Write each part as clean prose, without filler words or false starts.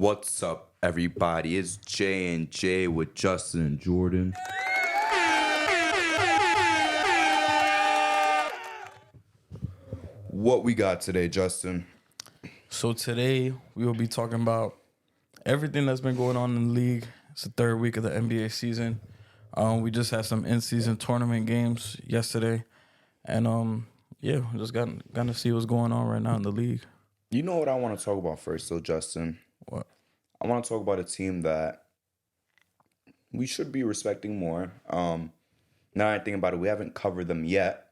What's up, everybody? It's J and J with Justin and Jordan. What we got today, Justin? So today we will be talking about everything that's been going on in the league. It's the third week of the NBA season. We just had some in-season tournament games yesterday, and we just got to see what's going on right now in the league. You know what I want to talk about first, though, Justin? What? I want to talk about a team that we should be respecting more. Now that I think about it, we haven't covered them yet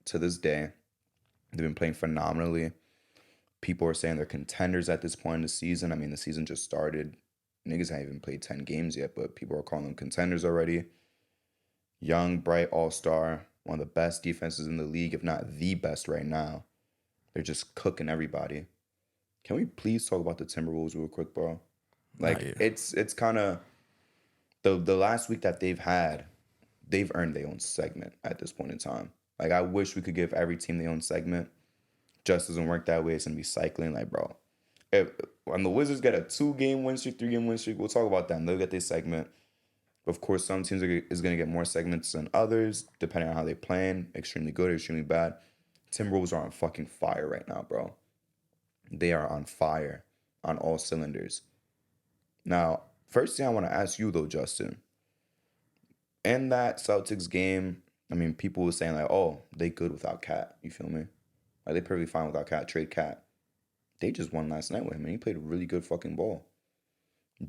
to this day. They've been playing phenomenally. People are saying they're contenders at this point in the season. I mean, the season just started. Niggas haven't even played 10 games yet, but people are calling them contenders already. Young, bright all-star, one of the best defenses in the league, if not the best right now. They're just cooking everybody. Can we please talk about the Timberwolves real quick, bro? Like, it's kind of the last week that they've had, they've earned their own segment at this point in time. Like, I wish we could give every team their own segment. Just doesn't work that way. It's going to be cycling. Like, bro, when the Wizards get a 2-game win streak, 3-game win streak, we'll talk about them. They'll get their segment. Of course, some teams is going to get more segments than others, depending on how they're playing. Extremely good, extremely bad. Timberwolves are on fucking fire right now, bro. They are on fire on all cylinders. Now, first thing I want to ask you, though, Justin. In that Celtics game, I mean, people were saying, like, oh, they good without Cat. You feel me? Like, they perfectly fine without Cat. Trade Cat. They just won last night with him, and he played a really good fucking ball.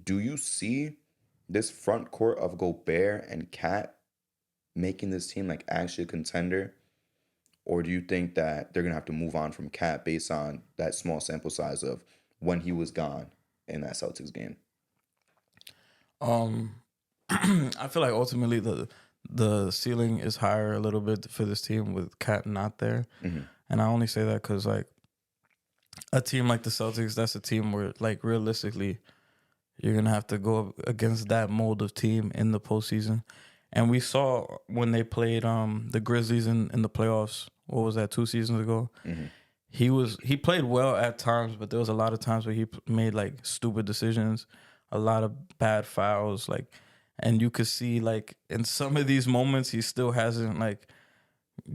Do you see this front court of Gobert and Cat making this team, like, actually a contender? Or do you think that they're going to have to move on from Cat based on that small sample size of when he was gone in that Celtics game? I feel like ultimately the ceiling is higher a little bit for this team with Cat not there. Mm-hmm. And I only say that because, like, a team like the Celtics, that's a team where, like, realistically, you're going to have to go against that mold of team in the postseason. And we saw when they played the Grizzlies in the playoffs, what was that, 2 seasons ago? Mm-hmm. He played well at times, but there was a lot of times where he made, like, stupid decisions, a lot of bad fouls, like, and you could see, like, in some of these moments, he still hasn't, like,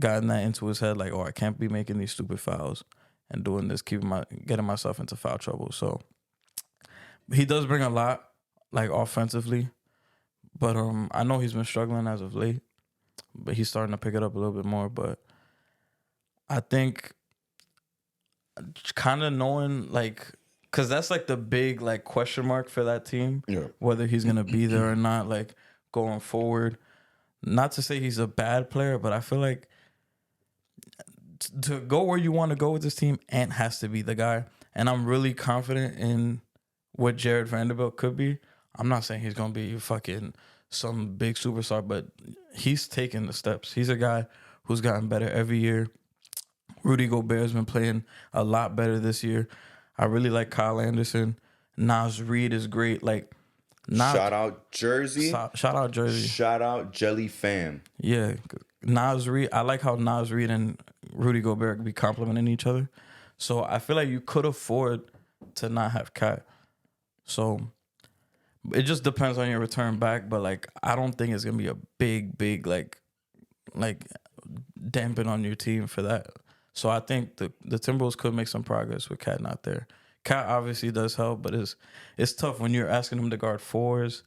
gotten that into his head, like, oh, I can't be making these stupid fouls and doing this, getting myself into foul trouble. So he does bring a lot, like, offensively, but I know he's been struggling as of late, but he's starting to pick it up a little bit more. But I think kind of knowing, like, because that's, like, the big, like, question mark for that team, whether he's going to be there or not, like, going forward. Not to say he's a bad player, but I feel like to go where you want to go with this team, Ant has to be the guy. And I'm really confident in what Jared Vanderbilt could be. I'm not saying he's going to be fucking some big superstar, but he's taking the steps. He's a guy who's gotten better every year. Rudy Gobert's been playing a lot better this year. I really like Kyle Anderson. Nas Reed is great. Like, Shout out Jersey. Shout out Jersey. Shout out Jelly Fam. Yeah. Nas Reed. I like how Nas Reed and Rudy Gobert be complimenting each other. So I feel like you could afford to not have Cat. So it just depends on your return back. But, like, I don't think it's going to be a big, like dampen on your team for that. So I think the Timberwolves could make some progress with Cat not there. Cat obviously does help, but it's tough when you're asking him to guard fours,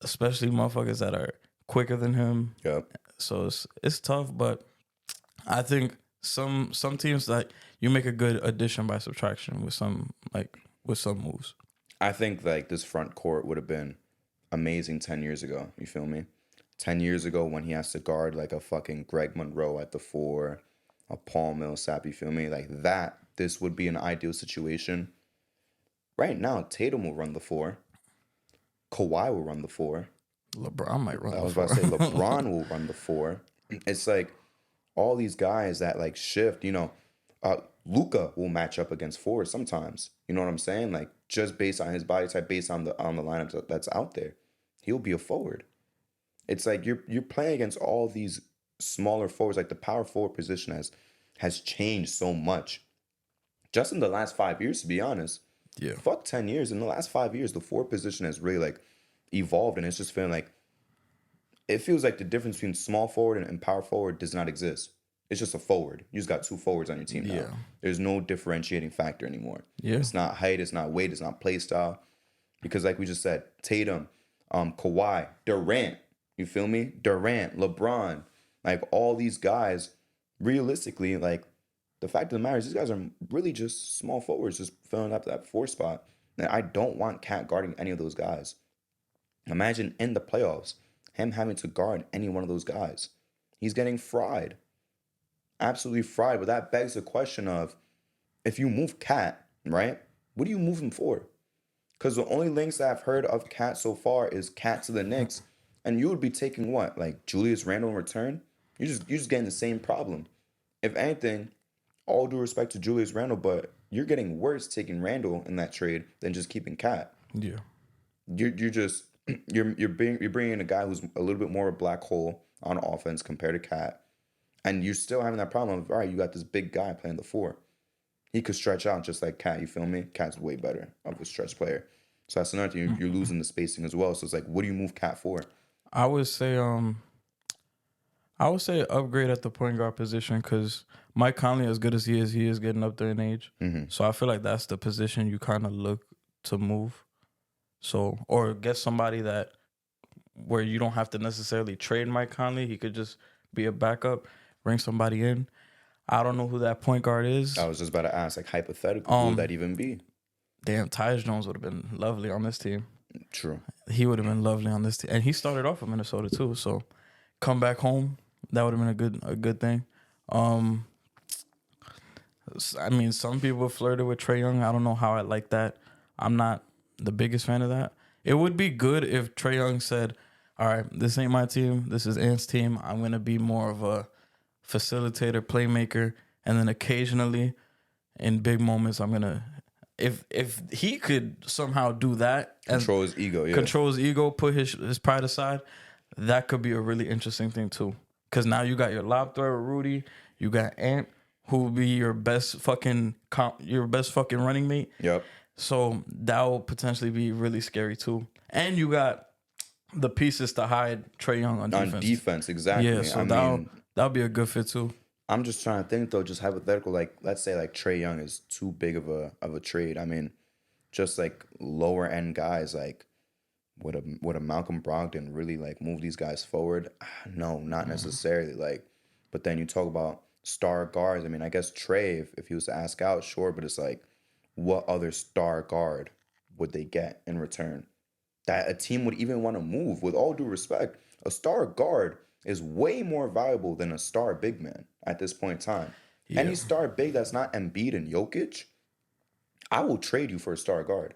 especially motherfuckers that are quicker than him. Yep. So it's tough, but I think some teams, like, you make a good addition by subtraction with some moves. I think, like, this front court would have been amazing 10 years ago. You feel me? 10 years ago when he has to guard, like, a fucking Greg Monroe at the 4, a Paul Millsap, you feel me? Like that, this would be an ideal situation. Right now, Tatum will run the 4. Kawhi will run the 4. LeBron might run the 4. I was about to say LeBron will run the 4. It's like all these guys that, like, shift, you know, Luka will match up against 4 sometimes. You know what I'm saying? Like, just based on his body type, based on the lineup that's out there, he'll be a forward. It's like you're playing against all these smaller forwards. Like, the power forward position has changed so much just in the last 5 years, to be honest. Yeah. Fuck 10 years. In the last 5 years, the forward position has really like evolved, and it's just feeling like it feels like the difference between small forward and power forward does not exist. It's just a forward. You just got two forwards on your team now. Yeah. There's no differentiating factor anymore. Yeah. It's not height, it's not weight, it's not play style. Because like we just said, Tatum, Kawhi, Durant, you feel me? Durant, LeBron, like all these guys, realistically, like the fact of the matter is these guys are really just small forwards, just filling up that four spot. And I don't want Cat guarding any of those guys. Imagine in the playoffs, him having to guard any one of those guys. He's getting fried. Absolutely fried. But that begs the question of if you move Cat, right? What do you move him for? Because the only links that I've heard of Cat so far is Cat to the Knicks. And you would be taking what? Like Julius Randle in return? You're just getting the same problem. If anything, all due respect to Julius Randle, but you're getting worse taking Randle in that trade than just keeping Cat. Yeah. You're just you're bringing in a guy who's a little bit more of a black hole on offense compared to Cat, and you're still having that problem of all right, you got this big guy playing the four. He could stretch out just like Cat. You feel me? Cat's way better of a stretch player. So that's another thing. You're losing the spacing as well. So it's like, what do you move Cat for? I would say upgrade at the point guard position because Mike Conley, as good as he is getting up there in age. Mm-hmm. So I feel like that's the position you kind of look to move. So or get somebody that where you don't have to necessarily trade Mike Conley. He could just be a backup, bring somebody in. I don't know who that point guard is. I was just about to ask, like, hypothetically, who would that even be? Damn, Tyus Jones would have been lovely on this team. True. He would have been lovely on this team, and he started off in Minnesota too. So come back home, that would have been a good thing. I mean, some people flirted with Trae Young. I don't know how I like that. I'm not the biggest fan of that. It would be good if Trae Young said, all right, this ain't my team. This is Ant's team. I'm going to be more of a facilitator, playmaker. And then occasionally in big moments, I'm going to, if he could somehow do that. Control his ego, yeah. Control his ego, put his pride aside, that could be a really interesting thing too. Because now you got your lob thrower, Rudy. You got Ant, who will be your best fucking running mate. Yep. So that will potentially be really scary too. And you got the pieces to hide Trae Young on defense. On defense, exactly. Yeah, so that'll be a good fit too. I'm just trying to think though, just hypothetical, like let's say like Trae Young is too big of a trade. I mean, just like lower end guys, like would a Malcolm Brogdon really like move these guys forward? No, not necessarily. Like, but then you talk about star guards. I mean, I guess Trae, if he was to ask out, sure, but it's like, what other star guard would they get in return that a team would even want to move? With all due respect, a star guard is way more valuable than a star big man at this point in time. Yeah. Any star big that's not Embiid and Jokic, I will trade you for a star guard.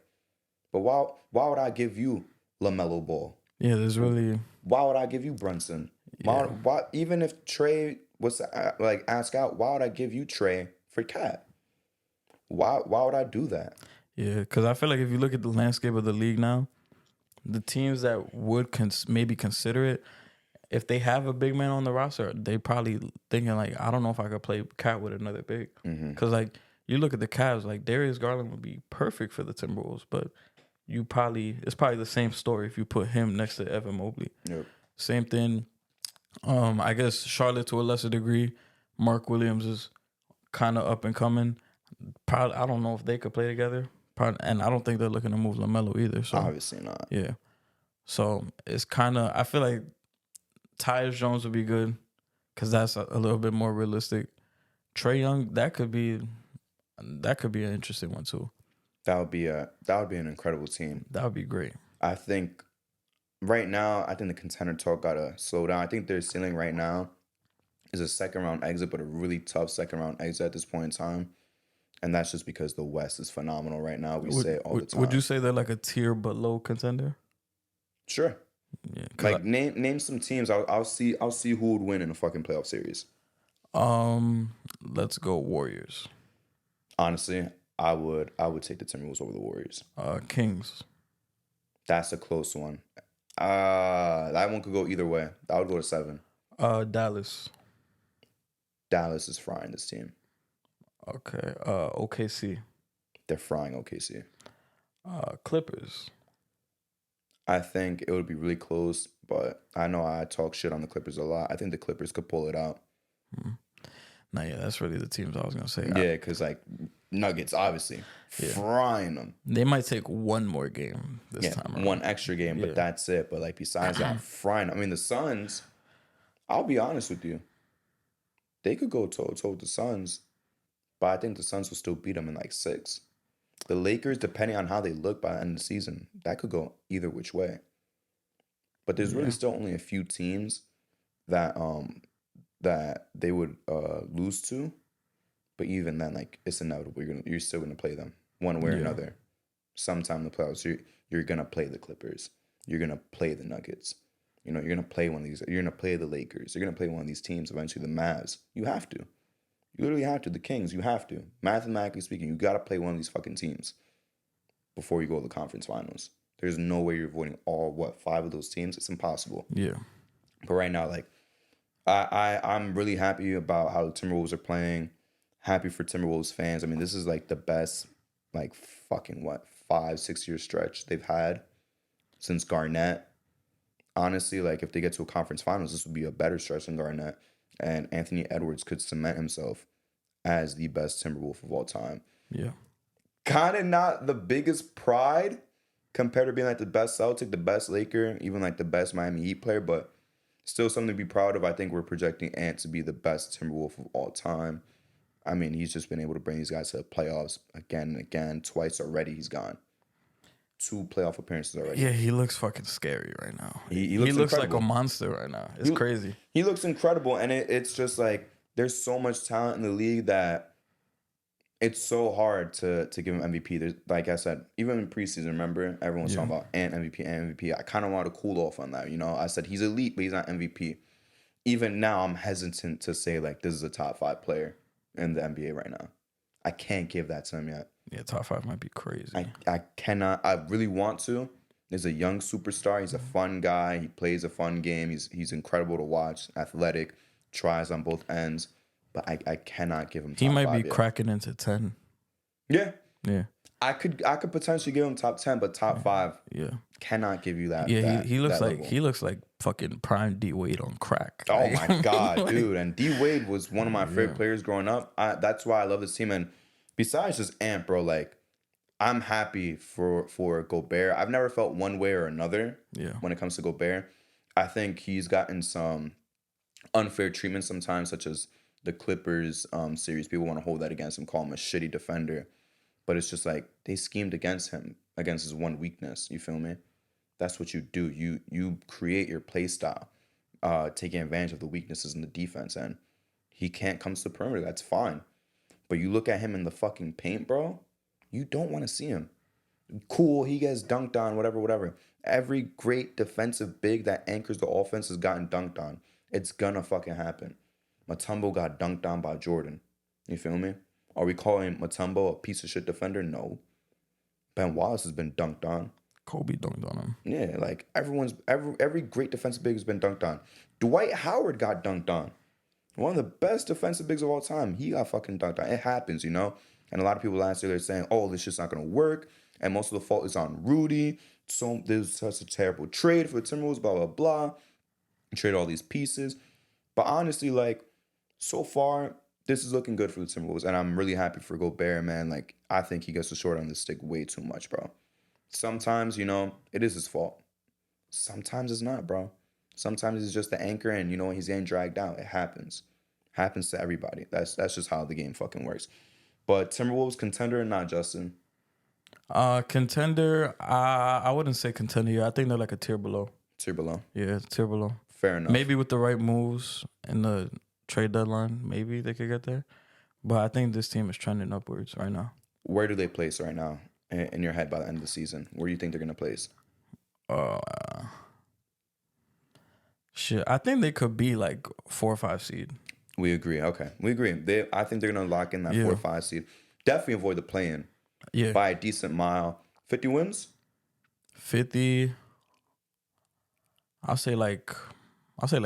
But why would I give you LaMelo Ball? Yeah, there's really... Why would I give you Brunson? Why even if Trae was like ask out, why would I give you Trae for Cat? Why would I do that? Yeah, because I feel like if you look at the landscape of the league now, the teams that would maybe consider it, if they have a big man on the roster, they probably thinking like, I don't know if I could play Cat with another big. Because like you look at the Cavs, like Darius Garland would be perfect for the Timberwolves, but it's probably the same story if you put him next to Evan Mobley. Yep. Same thing. I guess Charlotte to a lesser degree. Mark Williams is kind of up and coming. Probably, I don't know if they could play together. And I don't think they're looking to move LaMelo either. So obviously not. Yeah. So it's kind of, I feel like Tyus Jones would be good because that's a little bit more realistic. Trae Young, that could be an interesting one too. That would be an incredible team. That would be great. I think right now, the contender talk gotta slow down. I think their ceiling right now is a second round exit, but a really tough second round exit at this point in time. And that's just because the West is phenomenal right now. We say it all the time. Would you say they're like a tier but low contender? Sure. Yeah. Like name some teams. I'll see who would win in a fucking playoff series. Let's go Warriors. Honestly, I would take the Timberwolves over the Warriors. Kings. That's a close one. That one could go either way. I would go to 7. Dallas. Dallas is frying this team. Okay. OKC. They're frying OKC. Clippers. I think it would be really close, but I know I talk shit on the Clippers a lot. I think the Clippers could pull it out. No, yeah, that's really the teams I was gonna say. Yeah, because like Nuggets, obviously frying them. They might take one more game this Yeah, time around. one extra game, but that's it. But like besides that, frying. I mean, the Suns. I'll be honest with you. They could go toe to toe with the Suns, but I think the Suns will still beat them in like 6. The Lakers, depending on how they look by the end of the season, that could go either which way. But there's really still only a few teams that that they would lose to. But even then, like it's inevitable. You're still gonna play them one way or another. Sometime in the playoffs, you're gonna play the Clippers. You're gonna play the Nuggets. You know, you're gonna play one of these. You're gonna play the Lakers. You're gonna play one of these teams. Eventually, the Mavs. You have to. You literally have to. The Kings. You have to. Mathematically speaking, you gotta play one of these fucking teams before you go to the conference finals. There's no way you're avoiding all 5 of those teams. It's impossible. Yeah. But right now, like, I'm really happy about how the Timberwolves are playing. Happy for Timberwolves fans. I mean, this is like the best, like, fucking 5-6 year stretch they've had since Garnett. Honestly, like, if they get to a conference finals, this would be a better stretch than Garnett. And Anthony Edwards could cement himself as the best Timberwolf of all time. Yeah. Kind of not the biggest pride compared to being like the best Celtic, the best Laker, even like the best Miami Heat player, but still something to be proud of. I think we're projecting Ant to be the best Timberwolf of all time. I mean, he's just been able to bring these guys to the playoffs again and again. Twice already he's gone. 2 playoff appearances already. Yeah, he looks fucking scary right now. He looks like incredible. a monster right now. It's crazy. He looks incredible, and it's just like there's so much talent in the league that it's so hard to give him MVP. There's, like I said, even in preseason, remember everyone was talking about Ant MVP. I kind of want to cool off on that. You know, I said he's elite, but he's not MVP. Even now, I'm hesitant to say like this is a top 5 player in the NBA right now. I can't give that to him yet. Yeah, top 5 might be crazy. I cannot. I really want to. He's a young superstar. He's a fun guy. He plays a fun game. He's incredible to watch. Athletic, tries on both ends. But I cannot give him top 5 He might be yet. cracking into 10. Yeah. Yeah. I could potentially give him top 10, but top 5. Yeah. Cannot give you that. Yeah, he looks that like level. he looks like fucking prime D Wade on crack. Oh Like, my god, like, dude! And D Wade was one of my favorite players growing up. That's why I love this team. And besides just Ant, bro, like I'm happy for Gobert. I've never felt one way or another. Yeah. When it comes to Gobert, I think he's gotten some unfair treatment sometimes, such as the Clippers series. People want to hold that against him, call him a shitty defender, but it's just like they schemed against him, against his one weakness. You feel me? That's what you do. You create your play style, taking advantage of the weaknesses in the defense, and he can't come to the perimeter. That's fine, but you look at him in the fucking paint, bro. You don't want to see him. Cool, he gets dunked on, whatever. Every great defensive big that anchors the offense has gotten dunked on. It's gonna fucking happen. Mutombo got dunked on by Jordan. You feel me? Are we calling Mutombo a piece of shit defender? No. Ben Wallace has been dunked on. Kobe dunked on him. Yeah, like every great defensive big has been dunked on. Dwight Howard got dunked on. One of the best defensive bigs of all time. He got fucking dunked on. It happens, you know? And a lot of people last year they're saying, oh, this shit's not gonna work. And most of the fault is on Rudy. So there's such a terrible trade for the Timberwolves, blah, blah, blah. Trade all these pieces. But honestly, like, so far, this is looking good for the Timberwolves. And I'm really happy for Gobert, man. Like, I think he gets the short on the stick way too much, bro. Sometimes, you know, it is his fault. Sometimes it's not, bro. Sometimes he's just the anchor and, you know, he's getting dragged out. It happens. Happens to everybody. That's just how the game fucking works. But Timberwolves contender or not, Justin? Contender, I wouldn't say contender. Yeah, I think they're like a tier below. Tier below. Yeah, tier below. Fair enough. Maybe with the right moves in the trade deadline, maybe they could get there. But I think this team is trending upwards right now. Where do they place right now in your head by the end of the season? Where do you think they're going to place? Shit, I think they could be like 4 or 5 seed. We agree. Okay. We agree. I think they're going to lock in that 4 or 5 seed. Definitely avoid the play-in. Yeah. By a decent mile. 50 wins? 50. I'll say like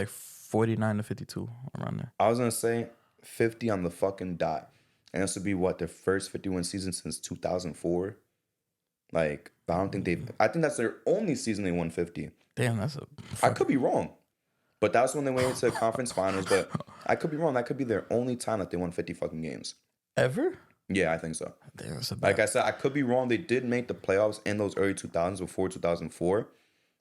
49 to 52 around there. I was going to say 50 on the fucking dot. And this would be what, their first 51 season since 2004? Like, I don't think I think that's their only season they won 50. Damn, that's a I could be wrong, but that was when they went into the conference finals. But I could be wrong. That could be their only time that they won 50 fucking games. ever. Yeah, I think so. Damn, that's a Like bad. I said, I could be wrong. They did make the playoffs in those early 2000s before 2004.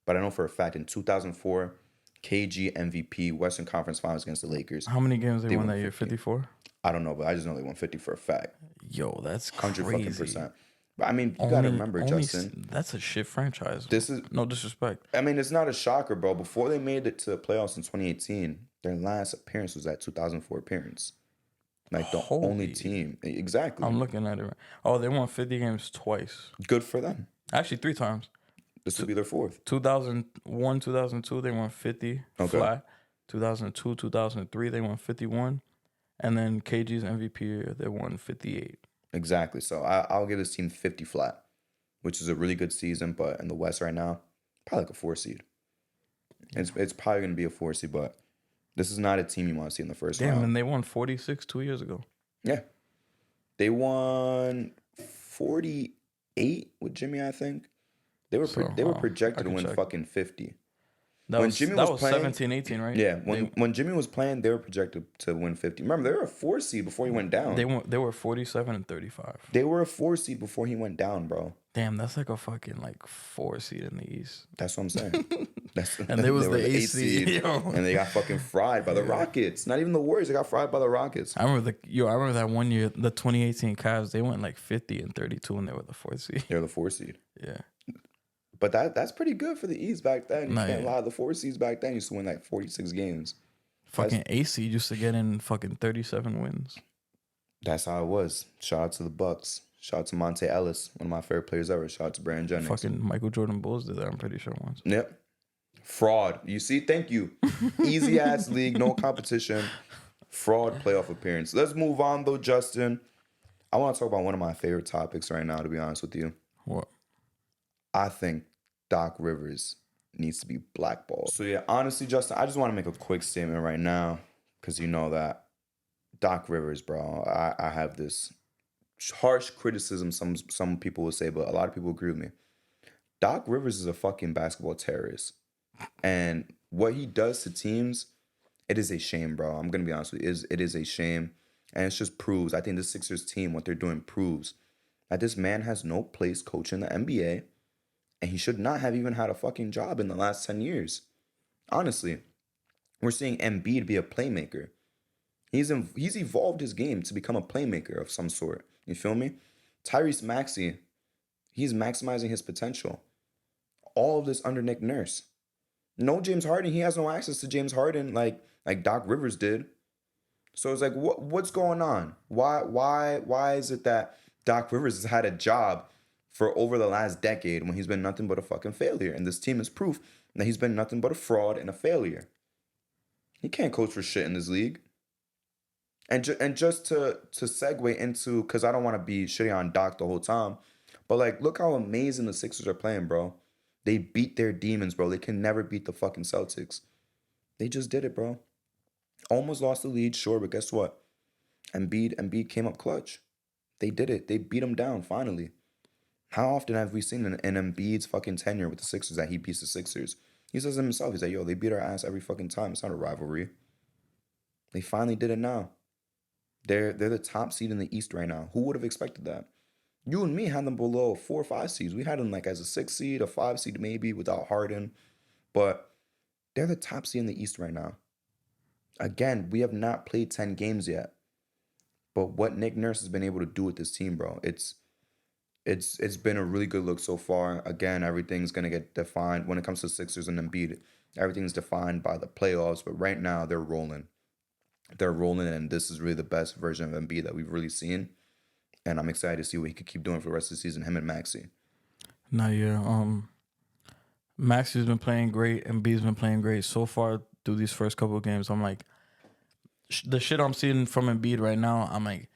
But I know for a fact in 2004, KG MVP Western Conference Finals against the Lakers. How many games they won won that year? 54. I don't know, but I just know they won 50 for a fact. Yo, that's 100 fucking crazy. percent. But I mean, you gotta remember, Justin. That's a shit franchise. This is No disrespect. I mean, it's not a shocker, bro. Before they made it to the playoffs in 2018, their last appearance was that 2004 appearance. Like the only Holy. team. Exactly. I'm looking at it. Oh, they won 50 games twice. Good for them. Actually, 3 times. This would be their fourth. 2001, 2002, they won 50 Okay. flat. 2002, 2003, they won 51. And then KG's MVP year, they won 58. Exactly. So I'll give this team 50 flat, which is a really good season. But in the West right now, probably like a 4 seed. It's probably going to be a 4 seed, but this is not a team you want to see in the first Damn, round. and they won 46 2 years ago. Yeah. They won 48 with Jimmy, I think. They were wow, projected I to can win check. fucking 50. That When was, Jimmy that was was playing- 17, 18, right? Yeah, when Jimmy was playing, they were projected to win 50. Remember, they were a 4 seed before he went down. They were 47 and 35. They were a 4 seed before he went down, bro. Damn, that's like a fucking like 4 seed in the East. That's what I'm saying. And they was were the 8 seed. Yo. and they got fucking fried by the Rockets. Not even the Warriors, they got fried by the Rockets. I remember that one year, the 2018 Cavs, they went like 50 and 32 and they were the 4th seed. They're the 4 seed. Yeah. But that's pretty good for the East back then. You Nah, can't yeah. lie. The 4 seeds back then used to win like 46 games. Fucking 8 seed used to get in fucking 37 wins. That's how it was. Shout out to the Bucks. Shout out to Monte Ellis, one of my favorite players ever. Shout out to Brandon Jennings. Fucking Michael Jordan Bulls did that, I'm pretty sure once. Yep. Fraud. You see? Thank you. Easy ass league, no competition. Fraud playoff appearance. Let's move on though, Justin. I want to talk about one of my favorite topics right now, to be honest with you. What? I think Doc Rivers needs to be blackballed. So yeah, honestly, Justin, I just want to make a quick statement right now because you know that Doc Rivers, bro. I have this harsh criticism. Some people will say, but a lot of people agree with me. Doc Rivers is a fucking basketball terrorist, and what he does to teams, it is a shame, bro. I'm gonna be honest with you. It is a shame, and it just proves. I think the Sixers team, what they're doing, proves that this man has no place coaching the NBA. And he should not have even had a fucking job in the last 10 years. Honestly, we're seeing Embiid be a playmaker. He's evolved his game to become a playmaker of some sort. You feel me? Tyrese Maxey, he's maximizing his potential. All of this under Nick Nurse. No James Harden. He has no access to James Harden like Doc Rivers did. So it's like, what's going on? Why is it that Doc Rivers has had a job for over the last decade when he's been nothing but a fucking failure? And this team is proof that he's been nothing but a fraud and a failure. He can't coach for shit in this league. And just to segue into, because I don't want to be shitting on Doc the whole time, but like, look how amazing the Sixers are playing, bro. They beat their demons, bro. They can never beat the fucking Celtics. They just did it, bro. Almost lost the lead, sure, but guess what? Embiid came up clutch. They did it. They beat him down, finally. How often have we seen in Embiid's fucking tenure with the Sixers that he beats the Sixers? He says it himself. He's like, yo, they beat our ass every fucking time. It's not a rivalry. They finally did it now. They're the top seed in the East right now. Who would have expected that? You and me had them below 4 or 5 seeds. We had them like as a 6 seed, a 5 seed maybe without Harden. But they're the top seed in the East right now. Again, we have not played 10 games yet. But what Nick Nurse has been able to do with this team, bro, it's been a really good look so far. Again, everything's going to get defined when it comes to Sixers and Embiid. Everything's defined by the playoffs, but right now they're rolling. They're rolling, and this is really the best version of Embiid that we've really seen. And I'm excited to see what he could keep doing for the rest of the season, him and Maxey. Nah, yeah. Maxey's been playing great, Embiid's been playing great. So far through these first couple of games, I'm like, the shit I'm seeing from Embiid right now, I'm like,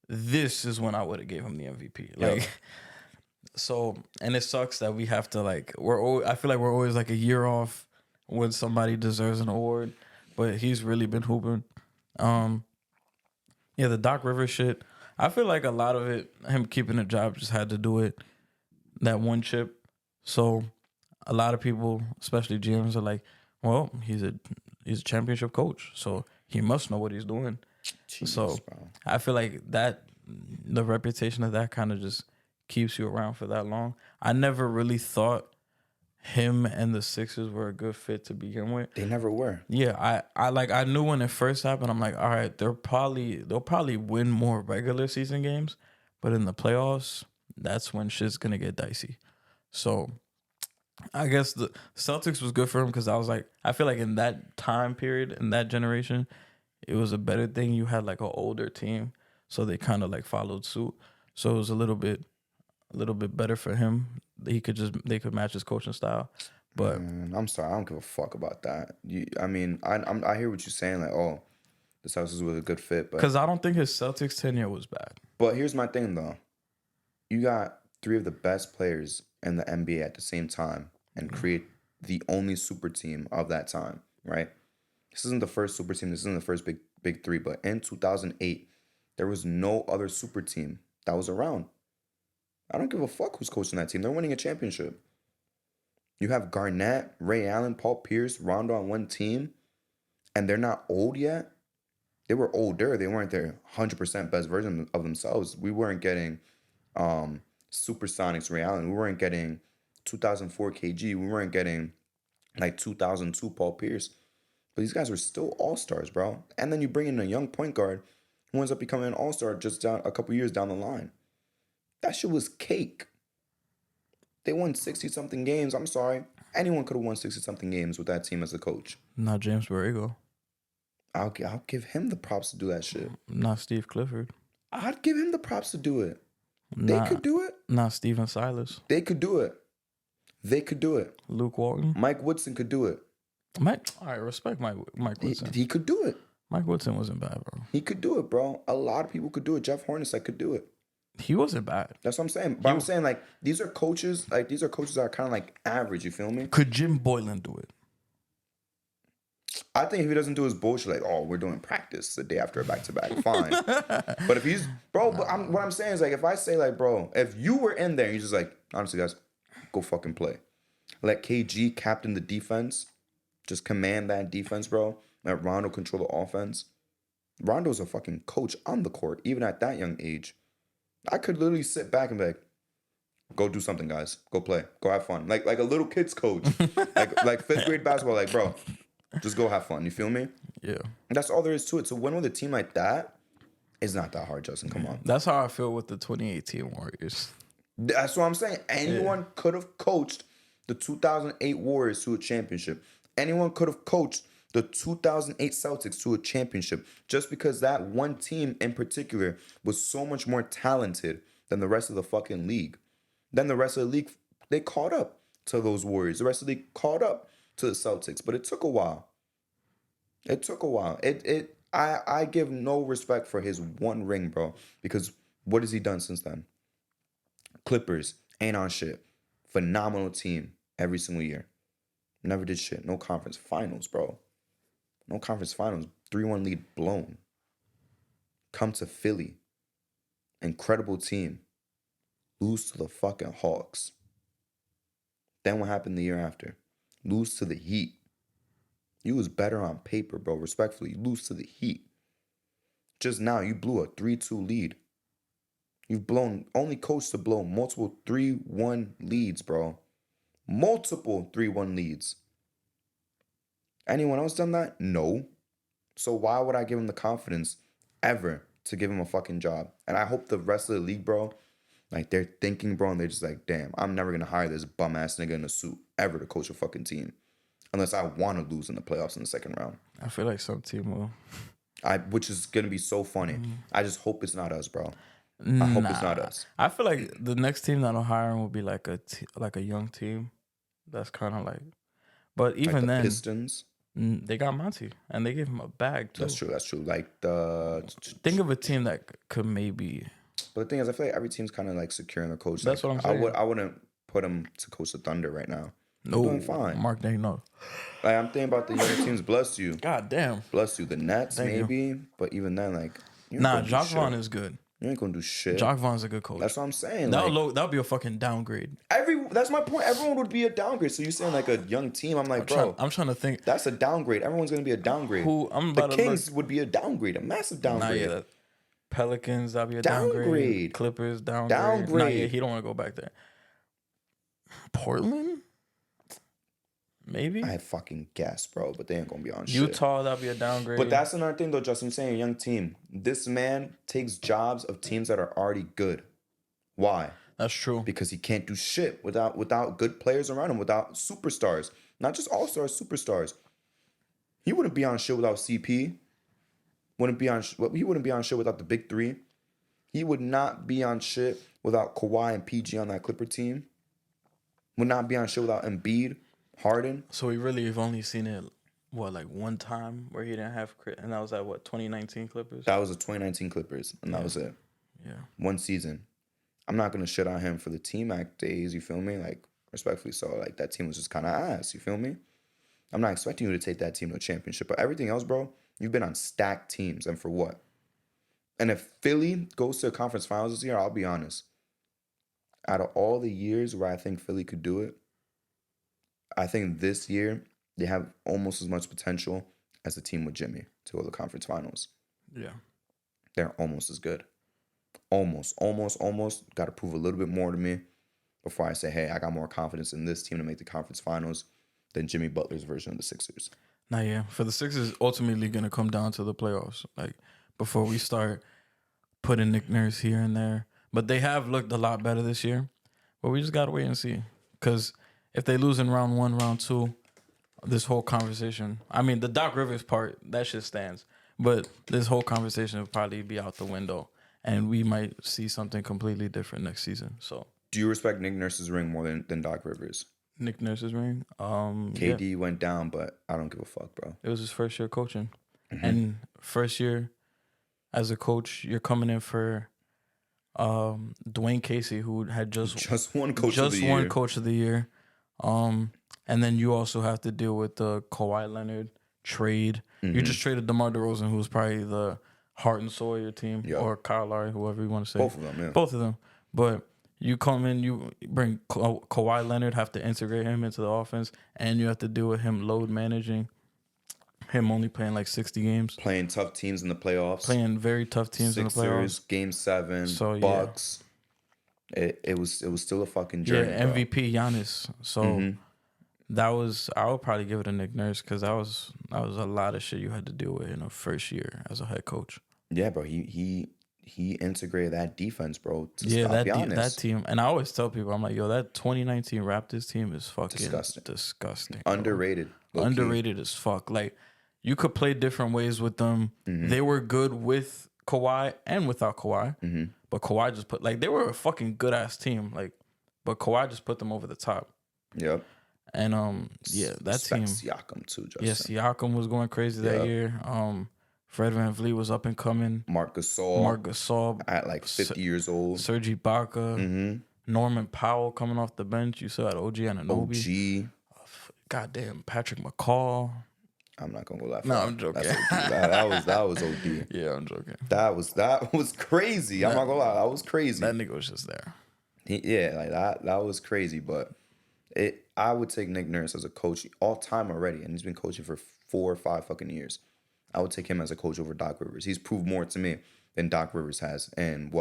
this is when I would have gave him the MVP. Like, Yep. So, and it sucks that we have to like, I feel like we're always like a year off when somebody deserves an award, but he's really been hooping. Yeah, the Doc Rivers shit, I feel like a lot of it, him keeping a job just had to do it. that one chip. So a lot of people, especially GMs, are like, well, he's a championship coach, so he must know what he's doing. So Jeez, bro. I feel like that the reputation of that kind of just keeps you around for that long. I never really thought him and the Sixers were a good fit to begin with. They never were. Yeah, I knew when it first happened, I'm like, all right, they'll probably win more regular season games, but in the playoffs, that's when shit's gonna get dicey. So I guess the Celtics was good for him because I feel like in that time period, in that generation, it was a better thing. You had like an older team, so they kind of like followed suit. So it was a little bit better for him. They could match his coaching style. But I'm sorry, I don't give a fuck about that. I mean, I hear what you're saying, like, oh, the Celtics was a good fit, because I don't think his Celtics tenure was bad. but here's my thing though. You got three of the best players in the NBA at the same time and create the only super team of that time, right? This isn't the first super team. This isn't the first big three, but in 2008, there was no other super team that was around. I don't give a fuck who's coaching that team. They're winning a championship. You have Garnett, Ray Allen, Paul Pierce, Rondo on one team, and they're not old yet. They were older. They weren't their 100% best version of themselves. We weren't getting Supersonics Ray Allen. We weren't getting 2004 KG. We weren't getting like 2002 Paul Pierce. But these guys were still all-stars, bro. And then you bring in a young point guard who ends up becoming an all-star just down a couple years down the line. That shit was cake. They won 60-something games. I'm sorry. Anyone could have won 60-something games with that team as a coach. Not James Borrego. I'll give him the props to do that shit. Not Steve Clifford. I'd give him the props to do it. They could do it. Not Steven Silas. They could do it. They could do it. Luke Walton. Mike Woodson could do it. All right, respect Mike Woodson. He could do it. Mike Woodson wasn't bad, bro. He could do it, bro. A lot of people could do it. Jeff Hornacek could do it. He wasn't bad. That's what I'm saying. But I'm saying, like, these are coaches that are kind of like average, you feel me? Could Jim Boylan do it? I think if he doesn't do his bullshit, like, oh, we're doing practice the day after a back-to-back, fine. But if he's, bro, what I'm saying is, like, if I say, like, bro, if you were in there and you're just like, honestly, guys, go fucking play. Let KG captain the defense. Just command that defense, bro. Let Rondo control the offense. Rondo's a fucking coach on the court, even at that young age. I could literally sit back and be like, go do something, guys. Go play. Go have fun. Like a little kid's coach. like fifth grade basketball, like, bro, just go have fun. You feel me? Yeah. That's all there is to it. So win with a team like that is not that hard, Justin. Come on. That's how I feel with the 2018 Warriors. That's what I'm saying. Anyone could have coached the 2008 Warriors to a championship. Anyone could have coached the 2008 Celtics to a championship just because that one team in particular was so much more talented than the rest of the fucking league. Then the rest of the league, they caught up to those Warriors. The rest of the league caught up to the Celtics, but it took a while. It took a while. I give no respect for his one ring, bro, because what has he done since then? Clippers ain't on shit. Phenomenal team every single year. Never did shit. No conference finals, bro. No conference finals. 3-1 lead blown. Come to Philly. Incredible team. Lose to the fucking Hawks. Then what happened the year after? Lose to the Heat. You was better on paper, bro. Respectfully, you lose to the Heat. Just now, you blew a 3-2 lead. You've only coached to blow multiple 3-1 leads, bro. Multiple 3-1 leads. Anyone else done that? No. So why would I give him the confidence ever to give him a fucking job? And I hope the rest of the league, bro, like they're thinking, bro, and they're just like, damn, I'm never going to hire this bum ass nigga in a suit ever to coach a fucking team. Unless I want to lose in the playoffs in the second round. I feel like some team will. Which is going to be so funny. I just hope it's not us, bro. I hope it's not us. I feel like the next team that'll hire him will be like a young team. That's kind of like, but even like the then, Pistons. They got Monty and they gave him a bag too. That's true. Like think of a team that could maybe. But the thing is, I feel like every team's kind of like securing their coach. That's like, what I'm saying. I wouldn't put him to coach the Thunder right now. No, doing fine. Mark Day, no. Like I'm thinking about the younger teams. Bless you. God damn. Bless you. The Nets Thank maybe, you. but even then, like Nah, Josh Vaughn is good. You ain't gonna do shit. Jacque Vaughn's a good coach. That's what I'm saying. That'll be a fucking downgrade. That's my point. Everyone would be a downgrade. So you're saying like a young team. I'm like, I'm trying to think. That's a downgrade. Everyone's gonna be a downgrade. The Kings would be a downgrade, a massive downgrade. Nah, yeah, Pelicans, that'll be a downgrade. Clippers, downgrade. Nah, yeah, he don't want to go back there. Portland? Maybe? I fucking guess, bro, but they ain't gonna be on shit. Utah, that'll be a downgrade. But that's another thing, though, Justin. I'm saying a young team. This man takes jobs of teams that are already good. Why? That's true. Because he can't do shit without good players around him, without superstars. Not just all-stars, superstars. He wouldn't be on shit without CP. He wouldn't be on shit without the big three. He would not be on shit without Kawhi and PG on that Clipper team. Would not be on shit without Embiid, Harden. So we really have only seen it, like one time where he didn't have, and that was at 2019 Clippers? That was the 2019 Clippers, and that was it. Yeah. One season. I'm not going to shit on him for the team act days, you feel me? Like, respectfully so. Like, that team was just kind of ass, you feel me? I'm not expecting you to take that team to a championship. But everything else, bro, you've been on stacked teams. And for what? And if Philly goes to a conference finals this year, I'll be honest. Out of all the years where I think Philly could do it, I think this year they have almost as much potential as the team with Jimmy to go to the conference finals. Yeah. They're almost as good. Almost. Got to prove a little bit more to me before I say, hey, I got more confidence in this team to make the conference finals than Jimmy Butler's version of the Sixers. Nah, yeah. For the Sixers, ultimately going to come down to the playoffs. Like, before we start putting Nick Nurse here and there. But they have looked a lot better this year. But we just got to wait and see. Because if they lose in round 1, round 2, this whole conversation, I mean, the Doc Rivers part, that shit stands. But this whole conversation will probably be out the window. And we might see something completely different next season. So, do you respect Nick Nurse's ring more than Doc Rivers? Nick Nurse's ring? KD went down, but I don't give a fuck, bro. It was his first year coaching. Mm-hmm. And first year as a coach, you're coming in for Dwayne Casey, who had just won coach of the year. And then you also have to deal with the Kawhi Leonard trade. Mm-hmm. You just traded DeMar DeRozan, who was probably the heart and soul of your team, or Kyle Lowry, whoever you want to say. Both of them, yeah. Both of them. But you come in, you bring Kawhi Leonard, have to integrate him into the offense, and you have to deal with him load managing, him only playing like 60 games. Playing tough teams in the playoffs. Playing very tough teams in the playoffs. Game 7, Bucks. Yeah. It was still a fucking journey. Yeah, MVP Giannis. So that was, I would probably give it a Nick Nurse because that was a lot of shit you had to deal with in a first year as a head coach. Yeah, bro. He integrated that defense, bro. To stop Giannis. That team. And I always tell people, I'm like, yo, that 2019 Raptors team is fucking disgusting. Underrated. Underrated as fuck. Like, you could play different ways with them. Mm-hmm. They were good with Kawhi and without Kawhi. Mm-hmm. But Kawhi just they were a fucking good ass team. Like, but Kawhi just put them over the top. Yep. And that team. Siakam too, Justin. Yeah, Siakam was going crazy that year. Fred VanVleet was up and coming. Marc Gasol at like 50 years old. Serge Ibaka. Mm-hmm. Norman Powell coming off the bench. You still had OG Anunoby. Goddamn, Patrick McCall. I'm not gonna go that far. No, I'm joking. That was OD. Yeah, I'm joking. That was crazy. I'm not gonna lie, that was crazy. That nigga was just there. That was crazy. But I would take Nick Nurse as a coach all time already, and he's been coaching for 4 or 5 fucking years. I would take him as a coach over Doc Rivers. He's proved more to me than Doc Rivers has in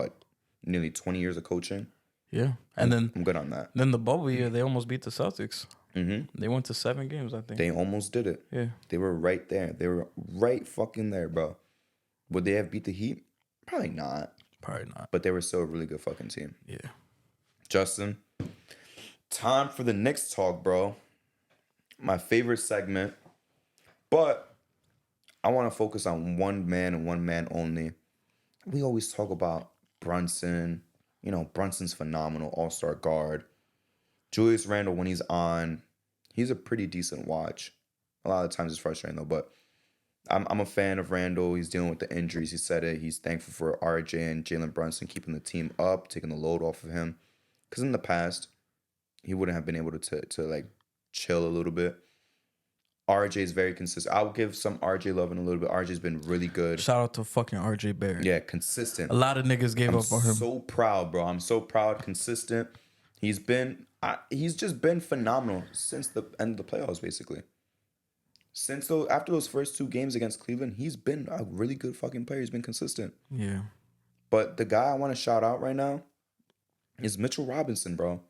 nearly 20 years of coaching. Yeah, and then I'm good on that. Then the bubble year, they almost beat the Celtics. Mm-hmm. They went to 7 games, I think. They almost did it. Yeah, they were right there. They were right fucking there, bro. Would they have beat the Heat? Probably not. But they were still a really good fucking team. Yeah. Justin, time for the Knicks talk, bro. My favorite segment, but I want to focus on one man and one man only. We always talk about Brunson. You know, Brunson's phenomenal, all-star guard. Julius Randle, when he's on, he's a pretty decent watch. A lot of times it's frustrating, though, but I'm a fan of Randle. He's dealing with the injuries. He said it. He's thankful for RJ and Jalen Brunson keeping the team up, taking the load off of him. Because in the past, he wouldn't have been able to like chill a little bit. RJ is very consistent. I'll give some RJ love in a little bit. RJ's been really good. Shout out to fucking RJ Barrett. Yeah, consistent. A lot of niggas gave I'm up on him. so proud, bro. I'm so proud. Consistent. He's just been phenomenal since the end of the playoffs, basically. After those first 2 games against Cleveland, he's been a really good fucking player. He's been consistent. Yeah. But the guy I want to shout out right now is Mitchell Robinson, bro.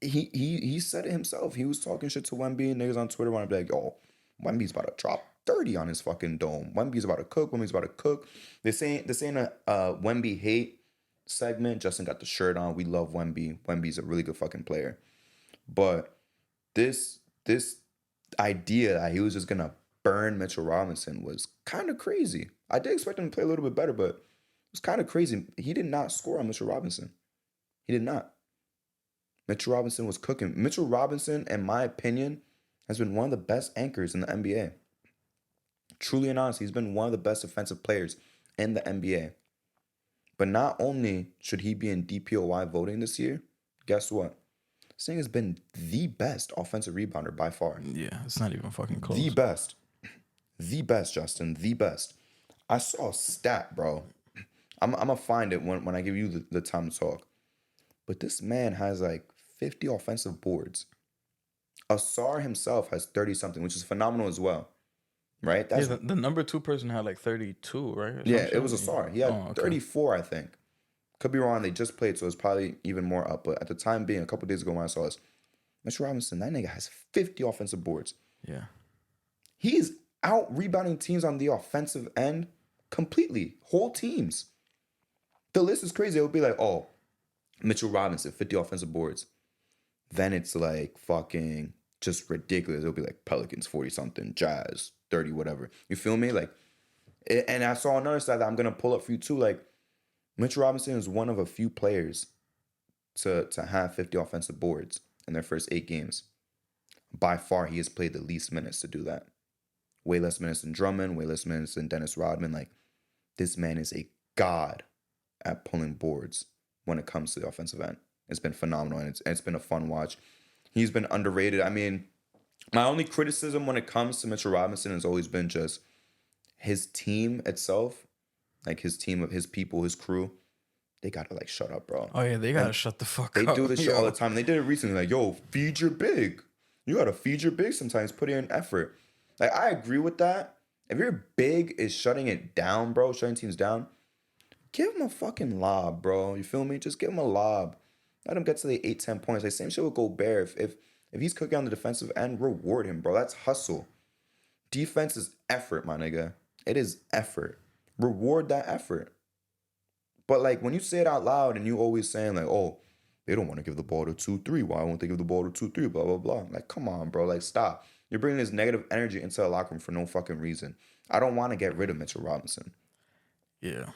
He said it himself. He was talking shit to Wemby. Niggas on Twitter want to be like, yo, Wemby's about to drop 30 on his fucking dome. Wemby's about to cook. Wemby's about to cook. This ain't a Wemby hate segment. Justin got the shirt on. We love Wemby. Wemby's a really good fucking player. But this idea that he was just gonna burn Mitchell Robinson was kind of crazy. I did expect him to play a little bit better, but it was kind of crazy. He did not score on Mitchell Robinson. He did not. Mitchell Robinson was cooking. Mitchell Robinson, in my opinion, has been one of the best anchors in the NBA. Truly and honestly, he's been one of the best offensive players in the NBA. But not only should he be in DPOY voting this year, guess what? This thing has been the best offensive rebounder by far. Yeah, it's not even fucking close. The best. The best, Justin. The best. I saw a stat, bro. I'm going to find it when I give you the time to talk. But this man has like 50 offensive boards. Asar himself has 30-something, which is phenomenal as well. Right? That's the number 2 person had like 32, right? Yeah, it was Asar. He had 34, I think. Could be wrong. They just played, so it's probably even more up. But at the time being, a couple days ago when I saw this, Mitchell Robinson, that nigga has 50 offensive boards. Yeah. He is out rebounding teams on the offensive end completely. Whole teams. The list is crazy. It would be like, oh, Mitchell Robinson, 50 offensive boards. Then it's like fucking just ridiculous. It'll be like Pelicans, 40-something, Jazz, 30, whatever. You feel me? Like, and I saw another stat that I'm going to pull up for you too. Like, Mitchell Robinson is one of a few players to have 50 offensive boards in their first 8 games. By far, he has played the least minutes to do that. Way less minutes than Drummond, way less minutes than Dennis Rodman. Like, this man is a god at pulling boards when it comes to the offensive end. It's been phenomenal, and it's been a fun watch. He's been underrated. I mean, my only criticism when it comes to Mitchell Robinson has always been just his team itself. Like his team of his people, his crew, they gotta like shut up, bro. Oh yeah, they gotta shut the fuck up. They do this shit all the time. And they did it recently. Like, yo, feed your big. You gotta feed your big sometimes. Put in effort. Like, I agree with that. If your big is shutting it down, bro, shutting teams down, give him a fucking lob, bro. You feel me? Just give him a lob. Let him get to the 8-10 points. Like, same shit with Gobert. If he's cooking on the defensive end, reward him, bro. That's hustle. Defense is effort, my nigga. It is effort. Reward that effort. But like when you say it out loud and you always saying like, oh, they don't want to give the ball to 2-3. Why won't they give the ball to 2-3? Blah, blah, blah. Like, come on, bro. Like, stop. You're bringing this negative energy into the locker room for no fucking reason. I don't want to get rid of Mitchell Robinson. Yeah.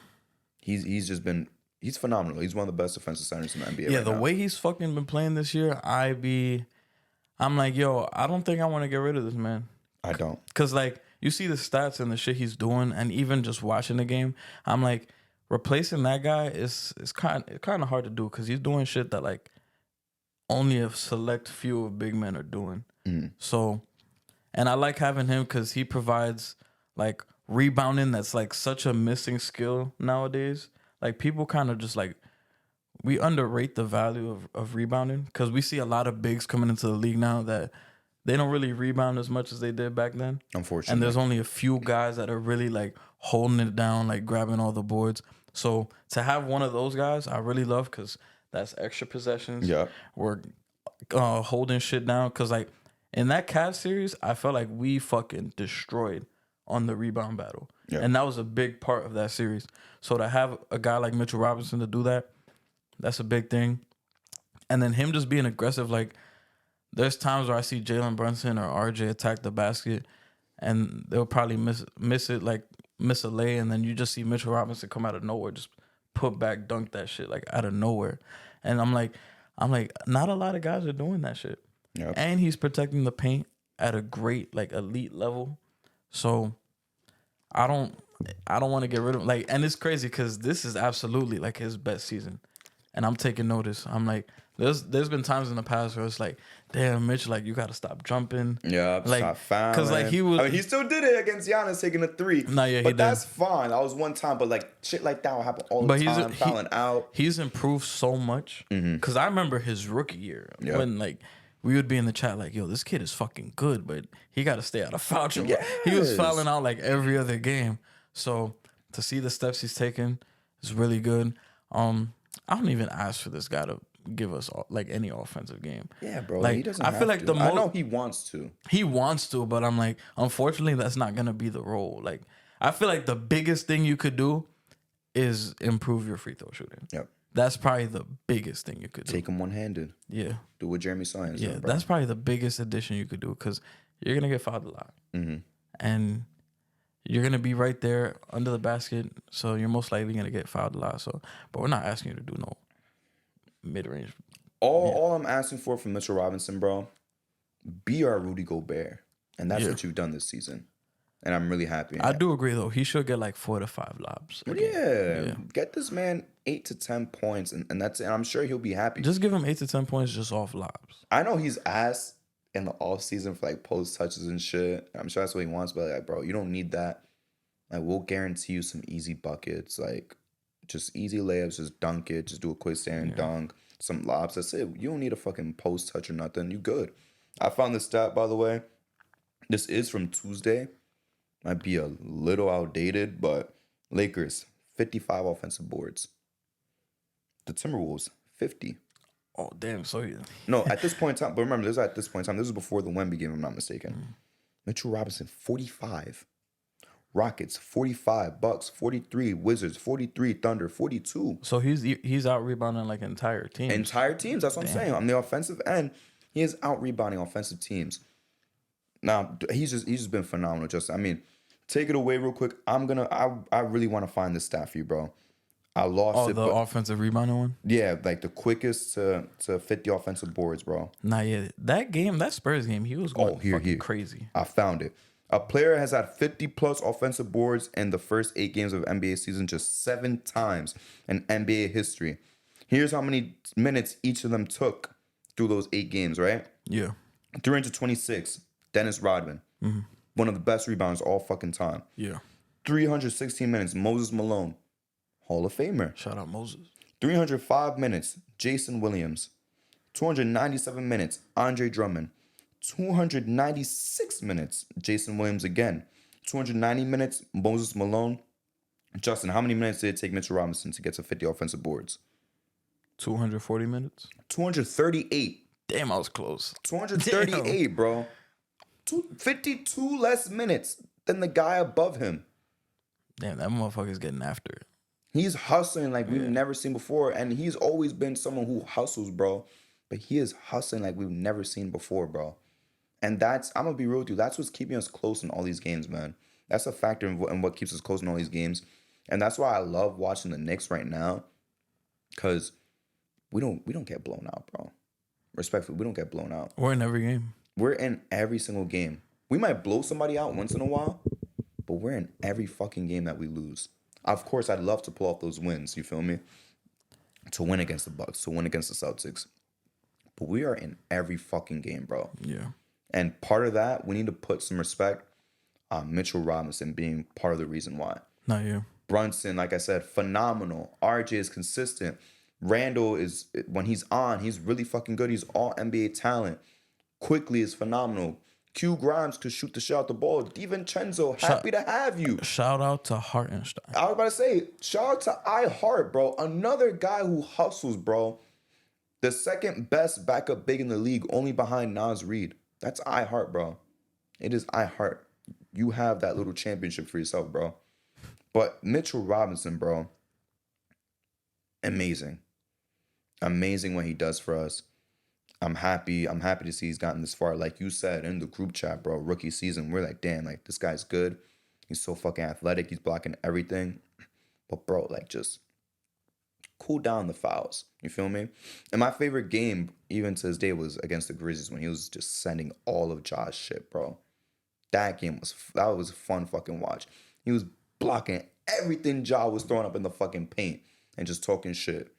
He's phenomenal. He's one of the best defensive centers in the NBA. Yeah, right the now. way he's fucking been playing this year, I'm like, yo, I don't think I want to get rid of this man. I don't. Cause like you see the stats and the shit he's doing, and even just watching the game, I'm like, replacing that guy is kind of hard to do because he's doing shit that like only a select few of big men are doing. So, and I like having him because he provides like rebounding that's like such a missing skill nowadays. Like people kind of just like we underrate the value of rebounding because we see a lot of bigs coming into the league now that they don't really rebound as much as they did back then. Unfortunately. And there's only a few guys that are really like holding it down, like grabbing all the boards. So to have one of those guys, I really love because that's extra possessions. Yeah. We're holding shit down because like in that Cavs series, I felt like we fucking destroyed on the rebound battle. Yeah. And that was a big part of that series. So to have a guy like Mitchell Robinson to do that, that's a big thing. And then him just being aggressive, like there's times where I see Jalen Brunson or RJ attack the basket and they'll probably miss it, like miss a lay, and then you just see Mitchell Robinson come out of nowhere, just put back, dunk that shit like out of nowhere. And I'm like, not a lot of guys are doing that shit. Yep. And he's protecting the paint at a great, like elite level. So I don't want to get rid of him. Like, and it's crazy because this is absolutely like his best season. and I'm taking notice. I'm like, there's been times in the past where it's like, damn, Mitch, like you gotta stop jumping. Yeah, Like, stop fouling. cause like he was. I mean, he still did it against Giannis taking a three. Nah, yeah, he but did. that's fine. That was one time. But like shit like that will happen all But the time. Fouling out. he's improved so much. Cause I remember his rookie year when like we would be in the chat like, yo, this kid is fucking good, but he got to stay out of foul trouble. Yes. He was fouling out like every other game. So to see the steps he's taken is really good. I don't even ask for this guy to give us like any offensive game. Yeah, bro. Like He doesn't. I feel like to. the I most know he wants to. he wants to, but I'm like, unfortunately, that's not gonna be the role. Like I feel like the biggest thing you could do is improve your free throw shooting. Yep. That's probably the biggest thing you could do. Take him one handed. Yeah. Do what Jeremy Science. Yeah, that's probably the biggest addition you could do because you're gonna get fouled a lot, and you're gonna be right there under the basket, so you're most likely gonna get fouled a lot. So, but we're not asking you to do no mid range. All I'm asking for from Mitchell Robinson, bro, be our Rudy Gobert, and that's what you've done this season, and I'm really happy. I do agree though. He should get like 4 to 5 lobs. Yeah, get this man 8 to 10 points, and that's it. And I'm sure he'll be happy. Just give him 8 to 10 points just off lobs. I know he's asked in the off season for like post touches and shit. I'm sure that's what he wants, but like, bro, you don't need that. Like, we'll guarantee you some easy buckets, like just easy layups, just dunk it, just do a quick stand dunk, some lobs. That's it. You don't need a fucking post touch or nothing. You good. I found this stat, by the way. This is from Tuesday. Might be a little outdated, but Lakers 55 offensive boards. The Timberwolves 50. Oh damn! So No, at this point in time, but remember, this is at this point in time. This is before the Wemby game, if I'm not mistaken. Mitchell Robinson 45. Rockets 45, Bucks 43, Wizards 43, Thunder 42. So he's out rebounding like entire teams. Entire teams. That's what I'm saying. On the offensive end, he is out rebounding offensive teams. Now he's just been phenomenal. I mean, take it away real quick. I really want to find this stat for you, bro. I lost it. The offensive rebounding one? Yeah, like the quickest to 50 offensive boards, bro. Nah, yeah. That Spurs game, he was going fucking crazy. I found it. A player has had 50 plus offensive boards in the first 8 games of NBA season just 7 times in NBA history. Here's how many minutes each of them took through those 8 games, right? Yeah. 326, Dennis Rodman. One of the best rebounders all fucking time. Yeah. 316 minutes, Moses Malone. Hall of Famer. Shout out Moses. 305 minutes, Jason Williams. 297 minutes, Andre Drummond. 296 minutes, Jason Williams again. 290 minutes, Moses Malone. Justin, how many minutes did it take Mitchell Robinson to get to 50 offensive boards? 240 minutes? 238. Damn, I was close. 238, bro. 52 less minutes than the guy above him. Damn, that motherfucker's getting after it. He's hustling like we've never seen before. And he's always been someone who hustles, bro. But he is hustling like we've never seen before, bro. And I'm going to be real with you. That's what's keeping us close in all these games, man. That's a factor in what keeps us close in all these games. And that's why I love watching the Knicks right now. Because we don't get blown out, bro. Respectfully, we don't get blown out. We're in every game. We're in every single game. We might blow somebody out once in a while, but we're in every fucking game that we lose. Of course, I'd love to pull off those wins, you feel me? To win against the Bucks, to win against the Celtics. But we are in every fucking game, bro. Yeah. And part of that, we need to put some respect on Mitchell Robinson being part of the reason why. Not you. Brunson, like I said, phenomenal. RJ is consistent. Randall is, when he's on, he's really fucking good. He's all NBA talent. Quickly is phenomenal. Q Grimes could shoot the shot out the ball. DiVincenzo, happy to have you. Shout out to Hartenstein. I was about to say, shout out to iHeart, bro. Another guy who hustles, bro. The second best backup big in the league, only behind Nas Reed. That's iHeart, bro. It is iHeart. You have that little championship for yourself, bro. But Mitchell Robinson, bro, amazing. Amazing what he does for us. I'm happy to see he's gotten this far. Like you said in the group chat, bro, rookie season, we're like, damn, like this guy's good. He's so fucking athletic. He's blocking everything. But bro, like just cool down the fouls. You feel me? And my favorite game, even to this day, was against the Grizzlies when he was just sending all of Josh shit, bro. That was a fun fucking watch. He was blocking everything Ja was throwing up in the fucking paint and just talking shit.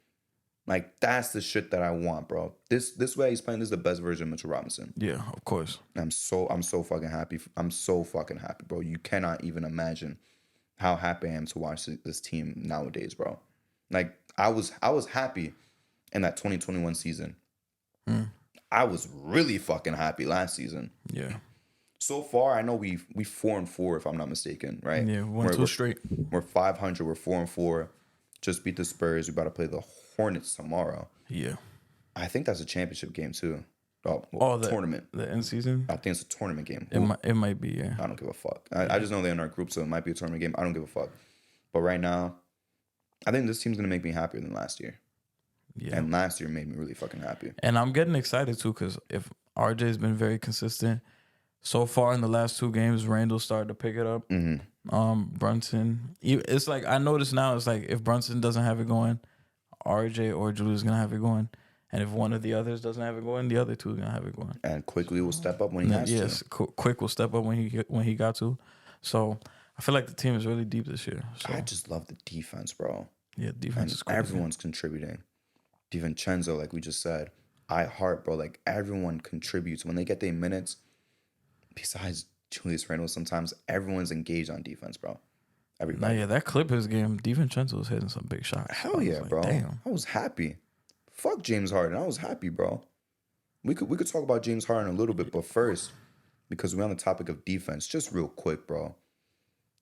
Like that's the shit that I want, bro. This way he's playing. This is the best version of Mitchell Robinson. Yeah, of course. I'm so fucking happy. I'm so fucking happy, bro. You cannot even imagine how happy I am to watch this team nowadays, bro. Like I was happy in that 2021 season. I was really fucking happy last season. Yeah. So far, I know we 4-4 if I'm not mistaken, right? Yeah, won two straight. We're 500. We're 4-4. Just beat the Spurs. We about to play the Hornets tomorrow. Yeah. I think that's a championship game too. The tournament. The end season. I think it's a tournament game. It might be. Yeah. I don't give a fuck. I just know they're in our group, so it might be a tournament game. I don't give a fuck. But right now, I think this team's gonna make me happier than last year. Yeah. And last year made me really fucking happy. And I'm getting excited too because if RJ's been very consistent so far in the last 2 games, Randall started to pick it up. Brunson, it's like I notice now. It's like if Brunson doesn't have it going, RJ or Julius gonna have it going, and if one of the others doesn't have it going, the other two are gonna have it going. And quickly will step up when he has to. Quick will step up when he got to. So I feel like the team is really deep this year. So I just love the defense, bro. yeah, defense is crazy. Everyone's contributing. DiVincenzo, like we just said, bro. Like everyone contributes when they get their minutes. Besides Julius Randle, sometimes everyone's engaged on defense, bro. Everybody. Nah, yeah, that Clippers game, DiVincenzo was hitting some big shots. Hell yeah, like, bro. Damn. I was happy. Fuck James Harden. I was happy, bro. We could talk about James Harden a little bit, but first, because we're on the topic of defense, just real quick, bro.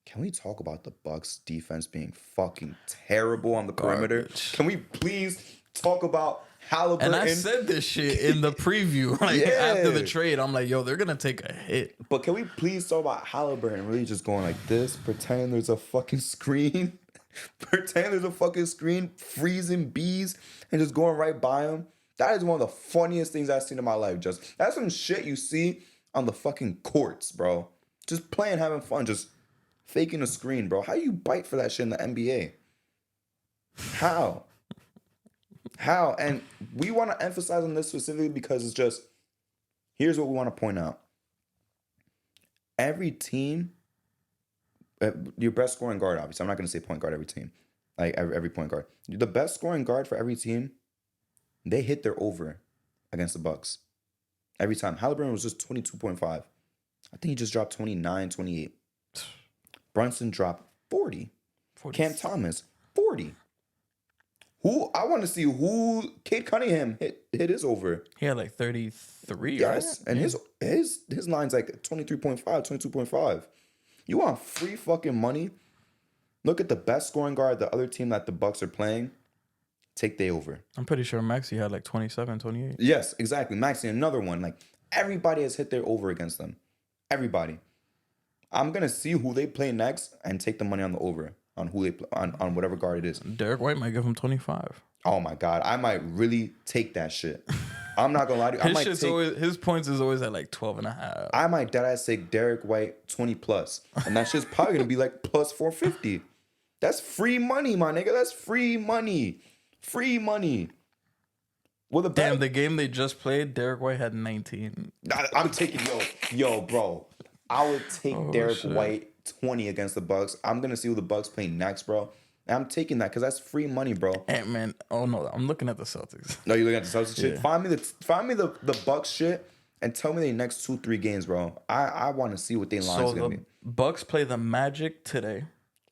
Can we talk about the Bucks defense being fucking terrible on the perimeter? Garbage. Can we please talk about Halliburton? And I said this shit in the preview, like after the trade. I'm like, yo, they're gonna take a hit. But can we please talk about Halliburton really just going like this, pretend there's a fucking screen, pretend there's a fucking screen, freezing bees, and just going right by him? That is one of the funniest things I've seen in my life. Just that's some shit you see on the fucking courts, bro. Just playing, having fun, just faking a screen, bro. How you bite for that shit in the NBA? How? How? And we want to emphasize on this specifically because it's just, here's what we want to point out. Every team, your best scoring guard, obviously. I'm not going to say point guard every team. Like every point guard. The best scoring guard for every team, they hit their over against the Bucks. Every time. Halliburton was just 22.5. I think he just dropped 29, 28. Brunson dropped 40. Cam Thomas, 40. I want to see who Cade Cunningham hit his over. He had like 33, yes, right? And his line's like 23.5, 22.5. You want free fucking money? Look at the best scoring guard, the other team that the Bucks are playing. Take they over. I'm pretty sure Maxey had like 27, 28. Yes, exactly. Maxey, another one. Like everybody has hit their over against them. Everybody. I'm gonna see who they play next and take the money on the over. On who they play, on whatever guard it is. Derek White might give him 25. Oh my God, I might really take that shit. I'm not gonna lie to you. His points is always at like 12 and a half. I might deadass take Derek White 20 plus, and that shit's probably gonna be like plus 450. That's free money, my nigga. That's free money. Free money. With a Damn, the game they just played, Derek White had 19. I'm taking yo, bro. I would take Derek White 20 against the Bucks. I'm gonna see who the Bucks play next, bro. And I'm taking that because that's free money, bro. Ant-Man. Oh no, I'm looking at the Celtics. No, you're looking at the Celtics shit. Yeah. Find me the Bucks shit and tell me the next 2-3 games, bro. I want to see what they lines gonna be. Bucks play the Magic today.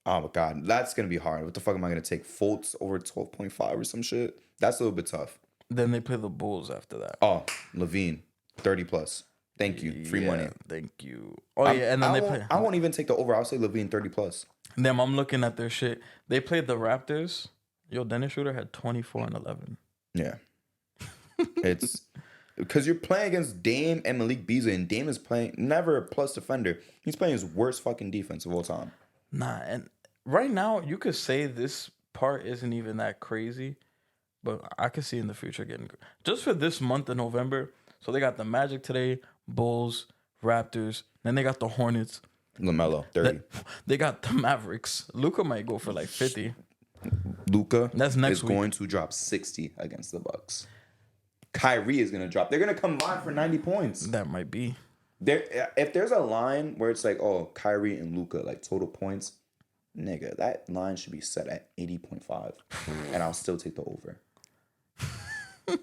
Oh my God, that's gonna be hard. What the fuck am I gonna take? Fultz over 12.5 or some shit? That's a little bit tough. Then they play the Bulls after that. Oh, Levine, 30 plus. Thank you. Free money. Thank you. Oh, yeah. And then they play. I won't even take the over. I'll say Levine 30 plus. Them, I'm looking at their shit. They played the Raptors. Yo, Dennis Schroeder had 24 and 11. Yeah. It's because you're playing against Dame and Malik Beasley, and Dame is playing never a plus defender. He's playing his worst fucking defense of all time. Nah, and right now, you could say this part isn't even that crazy, but I could see in the future getting just for this month of November. So they got the Magic today, Bulls, Raptors, then they got the Hornets. LaMelo, 30. They got the Mavericks. Luka might go for like 50. Luka That's next is week. going to drop 60 against the Bucks. Kyrie is going to drop. They're going to combine for 90 points. That might be. If there's a line where it's like, oh, Kyrie and Luka, like total points, nigga, that line should be set at 80.5. And I'll still take the over.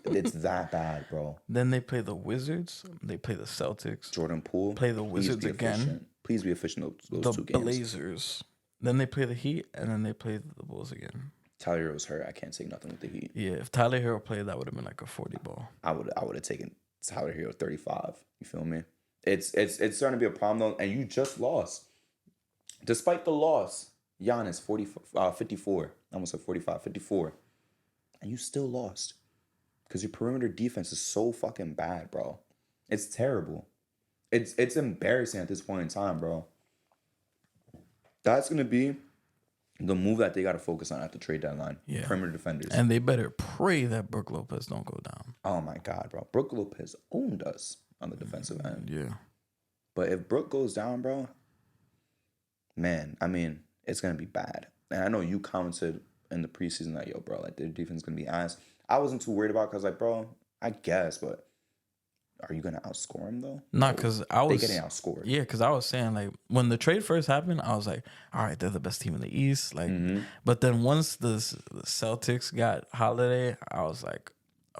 It's that bad, bro. Then they play the Wizards. They play the Celtics. Jordan Poole. Play the Please Wizards be again. efficient. Please be efficient those The two games. Blazers. Then they play the Heat, and then they play the Bulls again. Tyler Hero's hurt. I can't say nothing with the Heat. Yeah, if Tyler Hero played, that would have been like a 40 ball. I would have taken Tyler Hero 35. You feel me? It's starting to be a problem though, and you just lost. Despite the loss, Giannis 54. I almost said 45, 54. And you still lost. Because your perimeter defense is so fucking bad, bro. It's terrible. It's embarrassing at this point in time, bro. That's gonna be the move that they gotta focus on at the trade deadline. Yeah. Perimeter defenders. And they better pray that Brook Lopez don't go down. Oh my God, bro. Brook Lopez owned us on the defensive end. Yeah. But if Brook goes down, bro, man, I mean, it's gonna be bad. And I know you commented in the preseason that, yo, bro, like their defense is gonna be ass. I wasn't too worried about it because, like, bro, I guess, but are you gonna outscore them though? Not because I was getting outscored. Yeah, because I was saying, like, when the trade first happened, I was like, all right, they're the best team in the East. Like, but then once the Celtics got Holiday, I was like,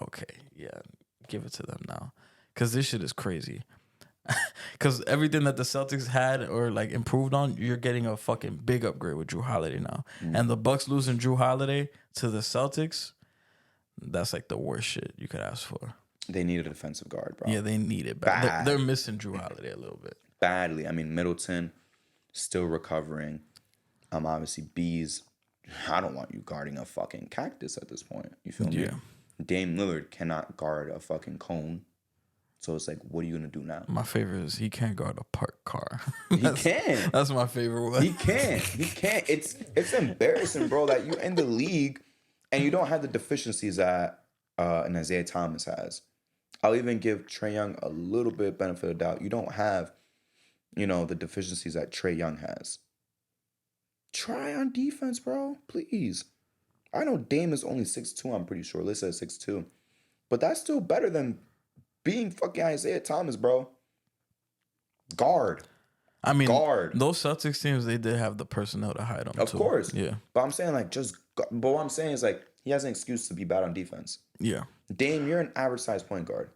okay, yeah, give it to them now, because this shit is crazy. Because everything that the Celtics had or like improved on, you're getting a fucking big upgrade with Drew Holiday now. And the Bucks losing Drew Holiday to the Celtics, that's like the worst shit you could ask for. They need a defensive guard, bro. Yeah, they need it bad. They're missing Drew Holiday a little bit. Badly. I mean, Middleton still recovering. Obviously, Bees. I don't want you guarding a fucking cactus at this point. You feel me? Yeah. Dame Lillard cannot guard a fucking cone. So it's like, what are you gonna do now? My favorite is he can't guard a parked car. He can. That's my favorite one. He can't. He can't. It's embarrassing, bro, that you in the league and you don't have the deficiencies that an Isaiah Thomas has. I'll even give Trae Young a little bit benefit of doubt. You don't have, the deficiencies that Trae Young has. Try on defense, bro. Please. I know Dame is only 6'2", I'm pretty sure. Let's say 6'2". But that's still better than being fucking Isaiah Thomas, bro. Guard. I mean, guard. Those Celtics teams, they did have the personnel to hide them. Of course. Yeah. But I'm saying, like, but what I'm saying is, like, he has an excuse to be bad on defense. Yeah. Dame, you're an average size point guard.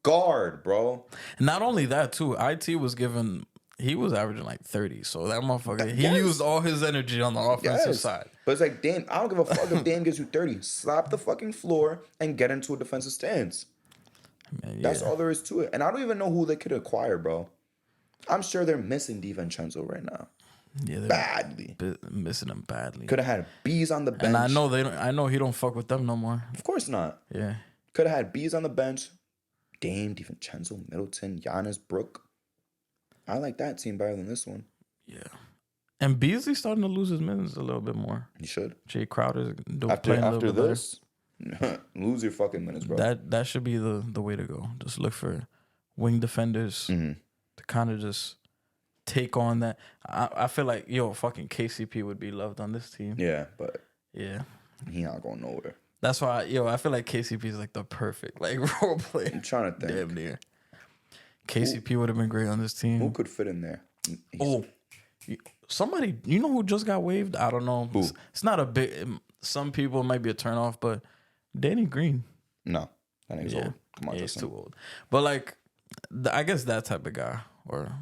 Guard, bro. Not only that, too, IT was given, he was averaging like 30. So that motherfucker, he used all his energy on the offensive side. But it's like, Dame, I don't give a fuck if Dame gives you 30. Slap the fucking floor and get into a defensive stance. Man, yeah. That's all there is to it. And I don't even know who they could acquire, bro. I'm sure they're missing DiVincenzo right now. Yeah, badly. Missing him badly. Could have had Bees on the bench. And I know he don't fuck with them no more. Of course not. Yeah. Could have had Bees on the bench. Dame, DiVincenzo, Middleton, Giannis, Brook. I like that team better than this one. Yeah. And Beasley's starting to lose his minutes a little bit more. He should. Jay Crowder's playing a little bit this, better. Lose your fucking minutes, bro. That should be the way to go. Just look for wing defenders to kind of just take on that. I feel like, fucking KCP would be loved on this team. Yeah, but yeah, he not going nowhere. That's why, I feel like KCP is like the perfect role player. I'm trying to think. Damn near. KCP would have been great on this team. Who could fit in there? Somebody, who just got waived? I don't know. It's not a big. Some people might be a turnoff, but Danny Green. No, that nigga's old. Come on, he's too old. But like, I guess that type of guy, or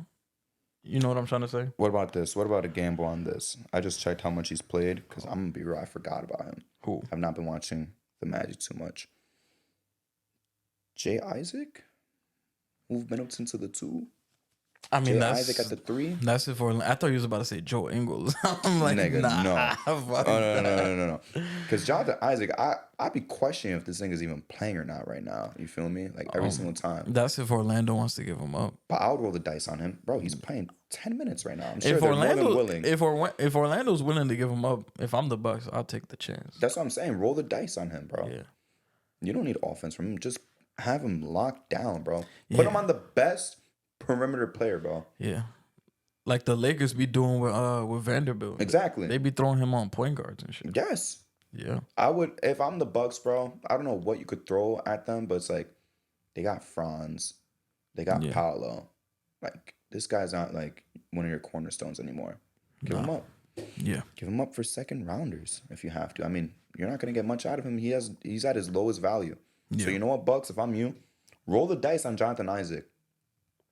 you know what I'm trying to say. What about this? What about a gamble on this? I just checked how much he's played because I'm gonna be real. I forgot about him. Who? I've not been watching the Magic too much. Jay Isaac, move Middleton to the 2. I mean, that's Isaac at the 3. That's it for. I thought you was about to say Joe Ingles. I'm like, nigga, nah. No. Because Jonathan Isaac, I'd be questioning if this thing is even playing or not right now. You feel me? Like every single time. That's if Orlando wants to give him up. But I would roll the dice on him, bro. He's playing 10 minutes right now. I'm sure they're more than willing. If Orlando's willing to give him up, if I'm the Bucks, I'll take the chance. That's what I'm saying. Roll the dice on him, bro. Yeah. You don't need offense from him. Just have him locked down, bro. Put him on the best perimeter player, bro. Yeah. Like the Lakers be doing with Vanderbilt. Exactly. They be throwing him on point guards and shit. Yes. Yeah. I would, if I'm the Bucks, bro, I don't know what you could throw at them, but it's like they got Franz. They got Paolo. Like, this guy's not like one of your cornerstones anymore. Give him up. Yeah. Give him up for second rounders if you have to. I mean, you're not gonna get much out of him. He's at his lowest value. Yeah. So you know what, Bucks? If I'm you, roll the dice on Jonathan Isaac.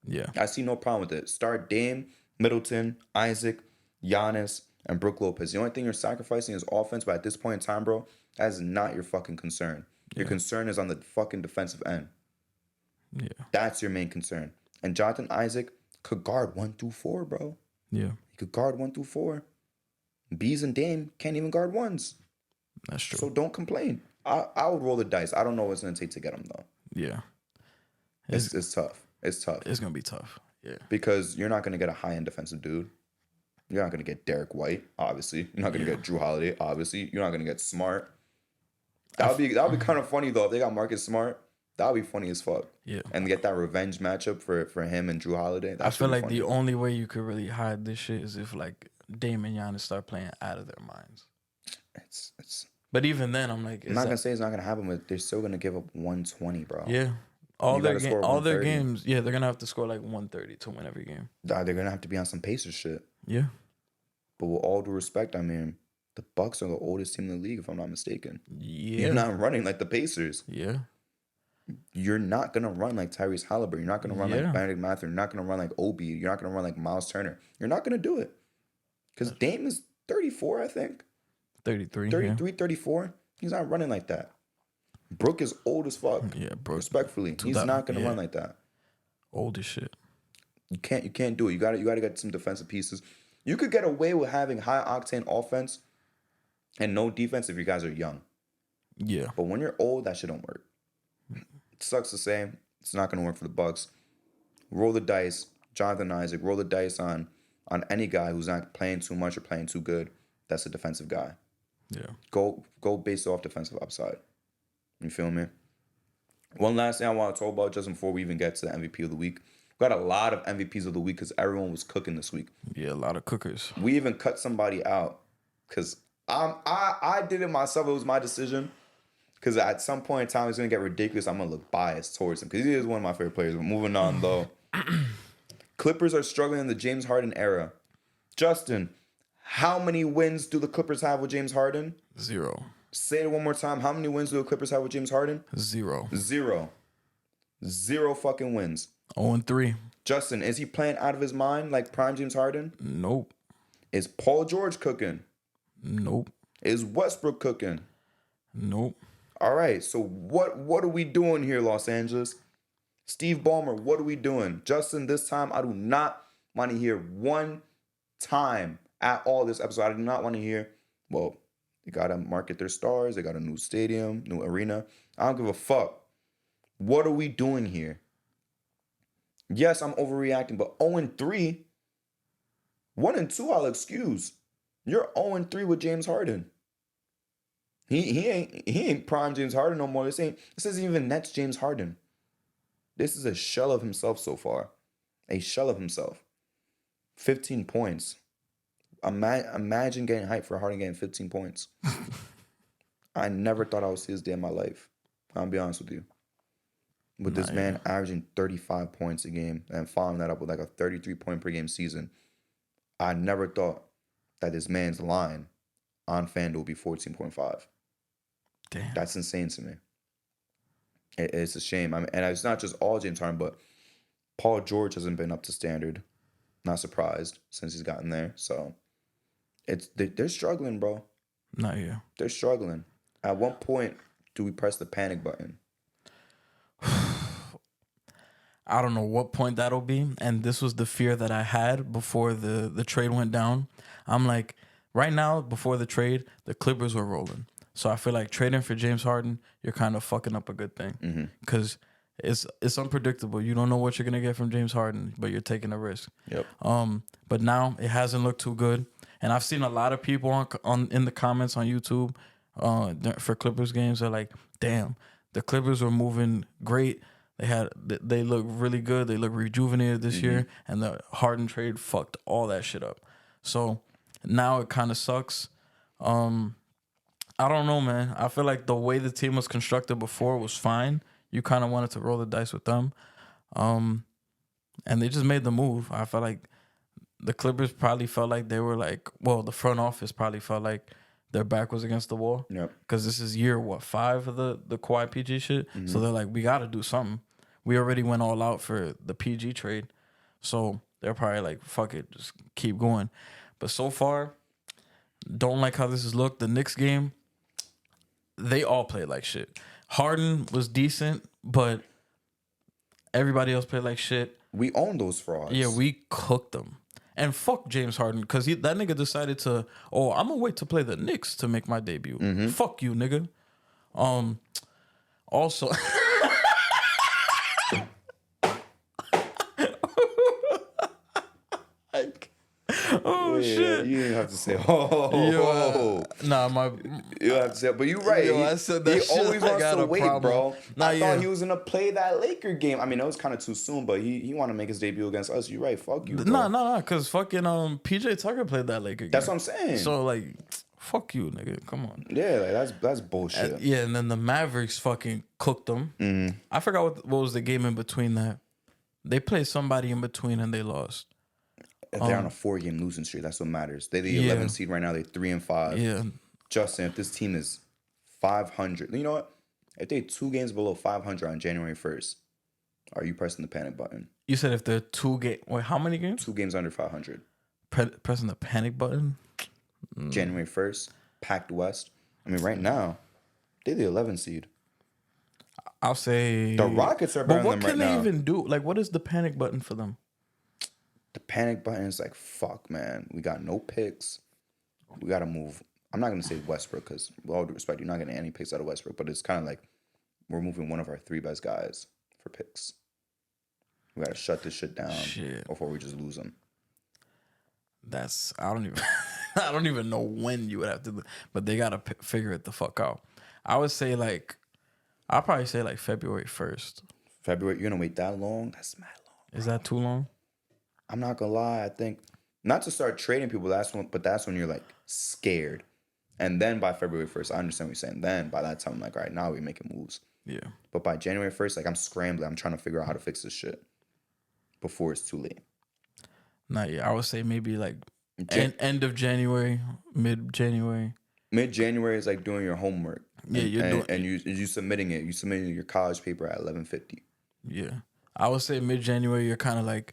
Yeah. I see no problem with it. Start Dame, Middleton, Isaac, Giannis, and Brook Lopez. The only thing you're sacrificing is offense, but at this point in time, bro, that is not your fucking concern. Your Yeah. concern is on the fucking defensive end. Yeah. That's your main concern. And Jonathan Isaac could guard 1 through 4, bro. Yeah. He could guard 1 through 4. Bees and Dame can't even guard ones. That's true. So don't complain. I would roll the dice. I don't know what's going to take to get him, though. Yeah. It's tough. It's tough. It's gonna be tough. Yeah. Because you're not going to get a high-end defensive dude. You're not going to get Derek White, obviously. You're not going to get Drew Holiday, obviously. You're not going to get Smart. That would be kind of funny, though. If they got Marcus Smart, that would be funny as fuck. Yeah. And get that revenge matchup for him and Drew Holiday. I feel like the only way you could really hide this shit is if like Dame and Giannis start playing out of their minds. But even then, I'm like, I'm not going to say it's not going to happen, but they're still going to give up 120, bro. Yeah. All their games, yeah, they're gonna have to score like 130 to win every game. They're gonna have to be on some Pacers shit. Yeah. But with all due respect, I mean, the Bucks are the oldest team in the league, if I'm not mistaken. Yeah. You're not running like the Pacers. Yeah. You're not gonna run like Tyrese Halliburton. You're not gonna run like Benedict Mathurin. You're not gonna run like Obi. You're not gonna run like Miles Turner. You're not gonna do it. Because Dame is 34, I think. 33. 33, 34. He's not running like that. Brook is old as fuck. Yeah, Brook. Respectfully, he's not gonna run like that. Old as shit. You can't do it. You gotta get some defensive pieces. You could get away with having high octane offense and no defense if you guys are young. Yeah. But when you're old, that shit don't work. It sucks to say. It's not gonna work for the Bucks. Roll the dice, Jonathan Isaac. Roll the dice on any guy who's not playing too much or playing too good. That's a defensive guy. Yeah. Go based off defensive upside. You feel me? One last thing I want to talk about just before we even get to the MVP of the week. We got a lot of MVPs of the week because everyone was cooking this week. Yeah, a lot of cookers. We even cut somebody out because I did it myself. It was my decision because at some point in time, it's going to get ridiculous. I'm going to look biased towards him because he is one of my favorite players. But moving on, though. Clippers are struggling in the James Harden era. Justin, how many wins do the Clippers have with James Harden? 0. Say it one more time. How many wins do the Clippers have with James Harden? 0. 0 fucking wins. 0-3. Justin, is he playing out of his mind like prime James Harden? Nope. Is Paul George cooking? Nope. Is Westbrook cooking? Nope. All right, so what are we doing here, Los Angeles? Steve Ballmer, what are we doing? Justin, this time I do not want to hear one time at all this episode. I do not want to hear, well, they got to market their stars. They got a new stadium, new arena. I don't give a fuck. What are we doing here? Yes, I'm overreacting, but 0-3, 1-2, I'll excuse. You're 0-3 with James Harden. He ain't prime James Harden no more. This isn't even Nets James Harden. This is a shell of himself so far. A shell of himself. 15 points. Imagine getting hyped for Harden getting 15 points. I never thought I would see this day in my life. I'll be honest with you. With this man averaging 35 points a game and following that up with like a 33 point per game season, I never thought that this man's line on FanDuel would be 14.5. Damn. That's insane to me. It's a shame. I mean, and it's not just all James Harden, but Paul George hasn't been up to standard. Not surprised since he's gotten there. So they're struggling, bro. Not here. They're struggling. At what point do we press the panic button? I don't know what point that'll be. And this was the fear that I had before the trade went down. I'm like, right now, before the trade, the Clippers were rolling. So I feel like trading for James Harden, you're kind of fucking up a good thing. Because it's unpredictable. You don't know what you're going to get from James Harden, but you're taking a risk. Yep. But now it hasn't looked too good. And I've seen a lot of people in the comments on YouTube for Clippers games are like, damn, the Clippers were moving great. They look really good. They look rejuvenated this year. And the Harden trade fucked all that shit up. So now it kind of sucks. I don't know, man. I feel like the way the team was constructed before was fine. You kind of wanted to roll the dice with them. And they just made the move. I felt like the Clippers probably felt like they were like, well, the front office probably felt like their back was against the wall. Yep. Because this is year, 5 of the Kawhi PG shit. Mm-hmm. So they're like, we got to do something. We already went all out for the PG trade. So they're probably like, fuck it, just keep going. But so far, don't like how this has looked. The Knicks game, they all played like shit. Harden was decent, but everybody else played like shit. We own those frauds. Yeah, we cooked them. And fuck James Harden, because that nigga decided to, I'm going to wait to play the Knicks to make my debut. Mm-hmm. Fuck you, nigga. Also... shit. You didn't have to say, Nah, you don't have to say, but you're right. I said that he shit, always I wants got to a wait, problem. bro. I thought Yeah. he was gonna play that Laker game. I mean, that was kind of too soon, but he want to make his debut against us. You're right. Fuck you, bro. Nah, because fucking PJ Tucker played that Laker game. That's what I'm saying. So, like, fuck you, nigga. Come on. Yeah, like that's bullshit. And then the Mavericks fucking cooked them. Mm-hmm. I forgot what was the game in between that. They played somebody in between and they lost. They're on a 4-game losing streak. That's what matters. They're the Yeah. 11th seed right now. They're 3-5. Yeah. Justin, if this team is 500, you know what? If they're 2 games below 500 on January 1st, are you pressing the panic button? You said if they're 2 games... Wait, how many games? 2 games under 500. Pressing the panic button? January 1st, packed West. I mean, right now, they're the 11th seed. I'll say... The Rockets are better But what than them can right they now. even do? Like, what is the panic button for them? The panic button is like, fuck, man. We got no picks. We got to move. I'm not going to say Westbrook because, with all due respect, you're not getting any picks out of Westbrook. But it's kind of like we're moving one of our 3 best guys for picks. We got to shut this shit down before we just lose them. I don't even know when you would have to do, but they got to figure it the fuck out. I'll probably say like February 1st. February, you're going to wait that long? That's mad long. Is that too long? I'm not going to lie. I think not to start trading people, that's when you're like scared. And then by February 1st, I understand what you're saying. Then by that time, I'm like, all right, now we're making moves. Yeah. But by January 1st, like I'm scrambling. I'm trying to figure out how to fix this shit before it's too late. Not yet. I would say maybe like end of January, mid-January. Mid-January is like doing your homework. Yeah, you submitting it. You submitting your college paper at 11:50. Yeah. I would say mid-January, you're kind of like,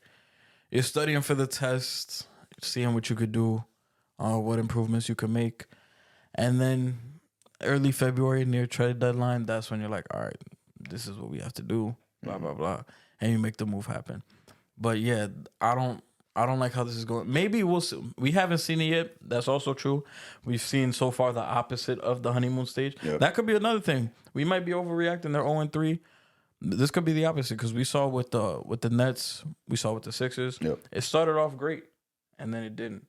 you're studying for the test, seeing what you could do, what improvements you could make. And then early February, near trade deadline, that's when you're like, all right, this is what we have to do, blah, blah, blah. And you make the move happen. But yeah, I don't like how this is going. Maybe we'll see. We haven't seen it yet. That's also true. We've seen so far the opposite of the honeymoon stage. Yep. That could be another thing. We might be overreacting. They're 0-3. This could be the opposite because we saw with the Nets, we saw with the Sixers. Yep. It started off great, and then it didn't.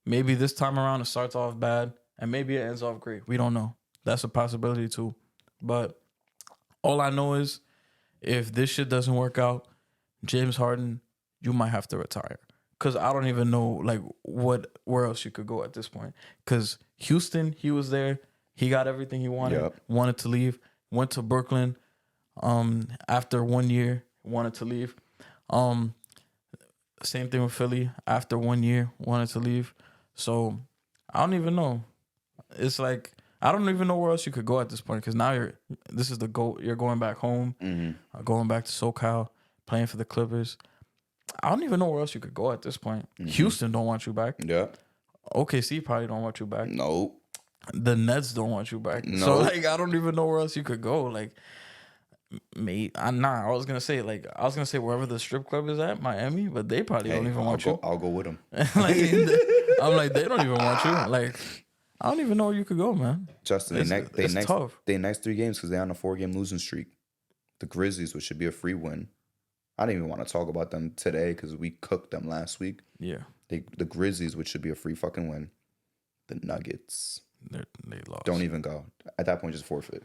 Maybe this time around it starts off bad, and maybe it ends off great. We don't know. That's a possibility too. But all I know is if this shit doesn't work out, James Harden, you might have to retire. Because I don't even know like where else you could go at this point. Because Houston, he was there. He got everything he wanted. Yep. Wanted to leave. Went to Brooklyn. After 1 year, wanted to leave. Same thing with Philly. After 1 year, wanted to leave. So I don't even know. It's like I don't even know where else you could go at this point. Because now you're going back home, going back to SoCal, playing for the Clippers. I don't even know where else you could go at this point. Houston don't want you back. Yeah. OKC probably don't want you back. No. The Nets don't want you back. No. So like I don't even know where else you could go. Like I was gonna say wherever the strip club is at, Miami, but they probably don't even want you. I'll go with them. I'm like, they don't even want you. Like, I don't even know where you could go, man. Justin, It's tough. They next 3 games because they're on a 4-game losing streak. The Grizzlies, which should be a free win. I didn't even want to talk about them today because we cooked them last week. Yeah. The Grizzlies, which should be a free fucking win. The Nuggets. They lost. Don't even go. At that point, just forfeit.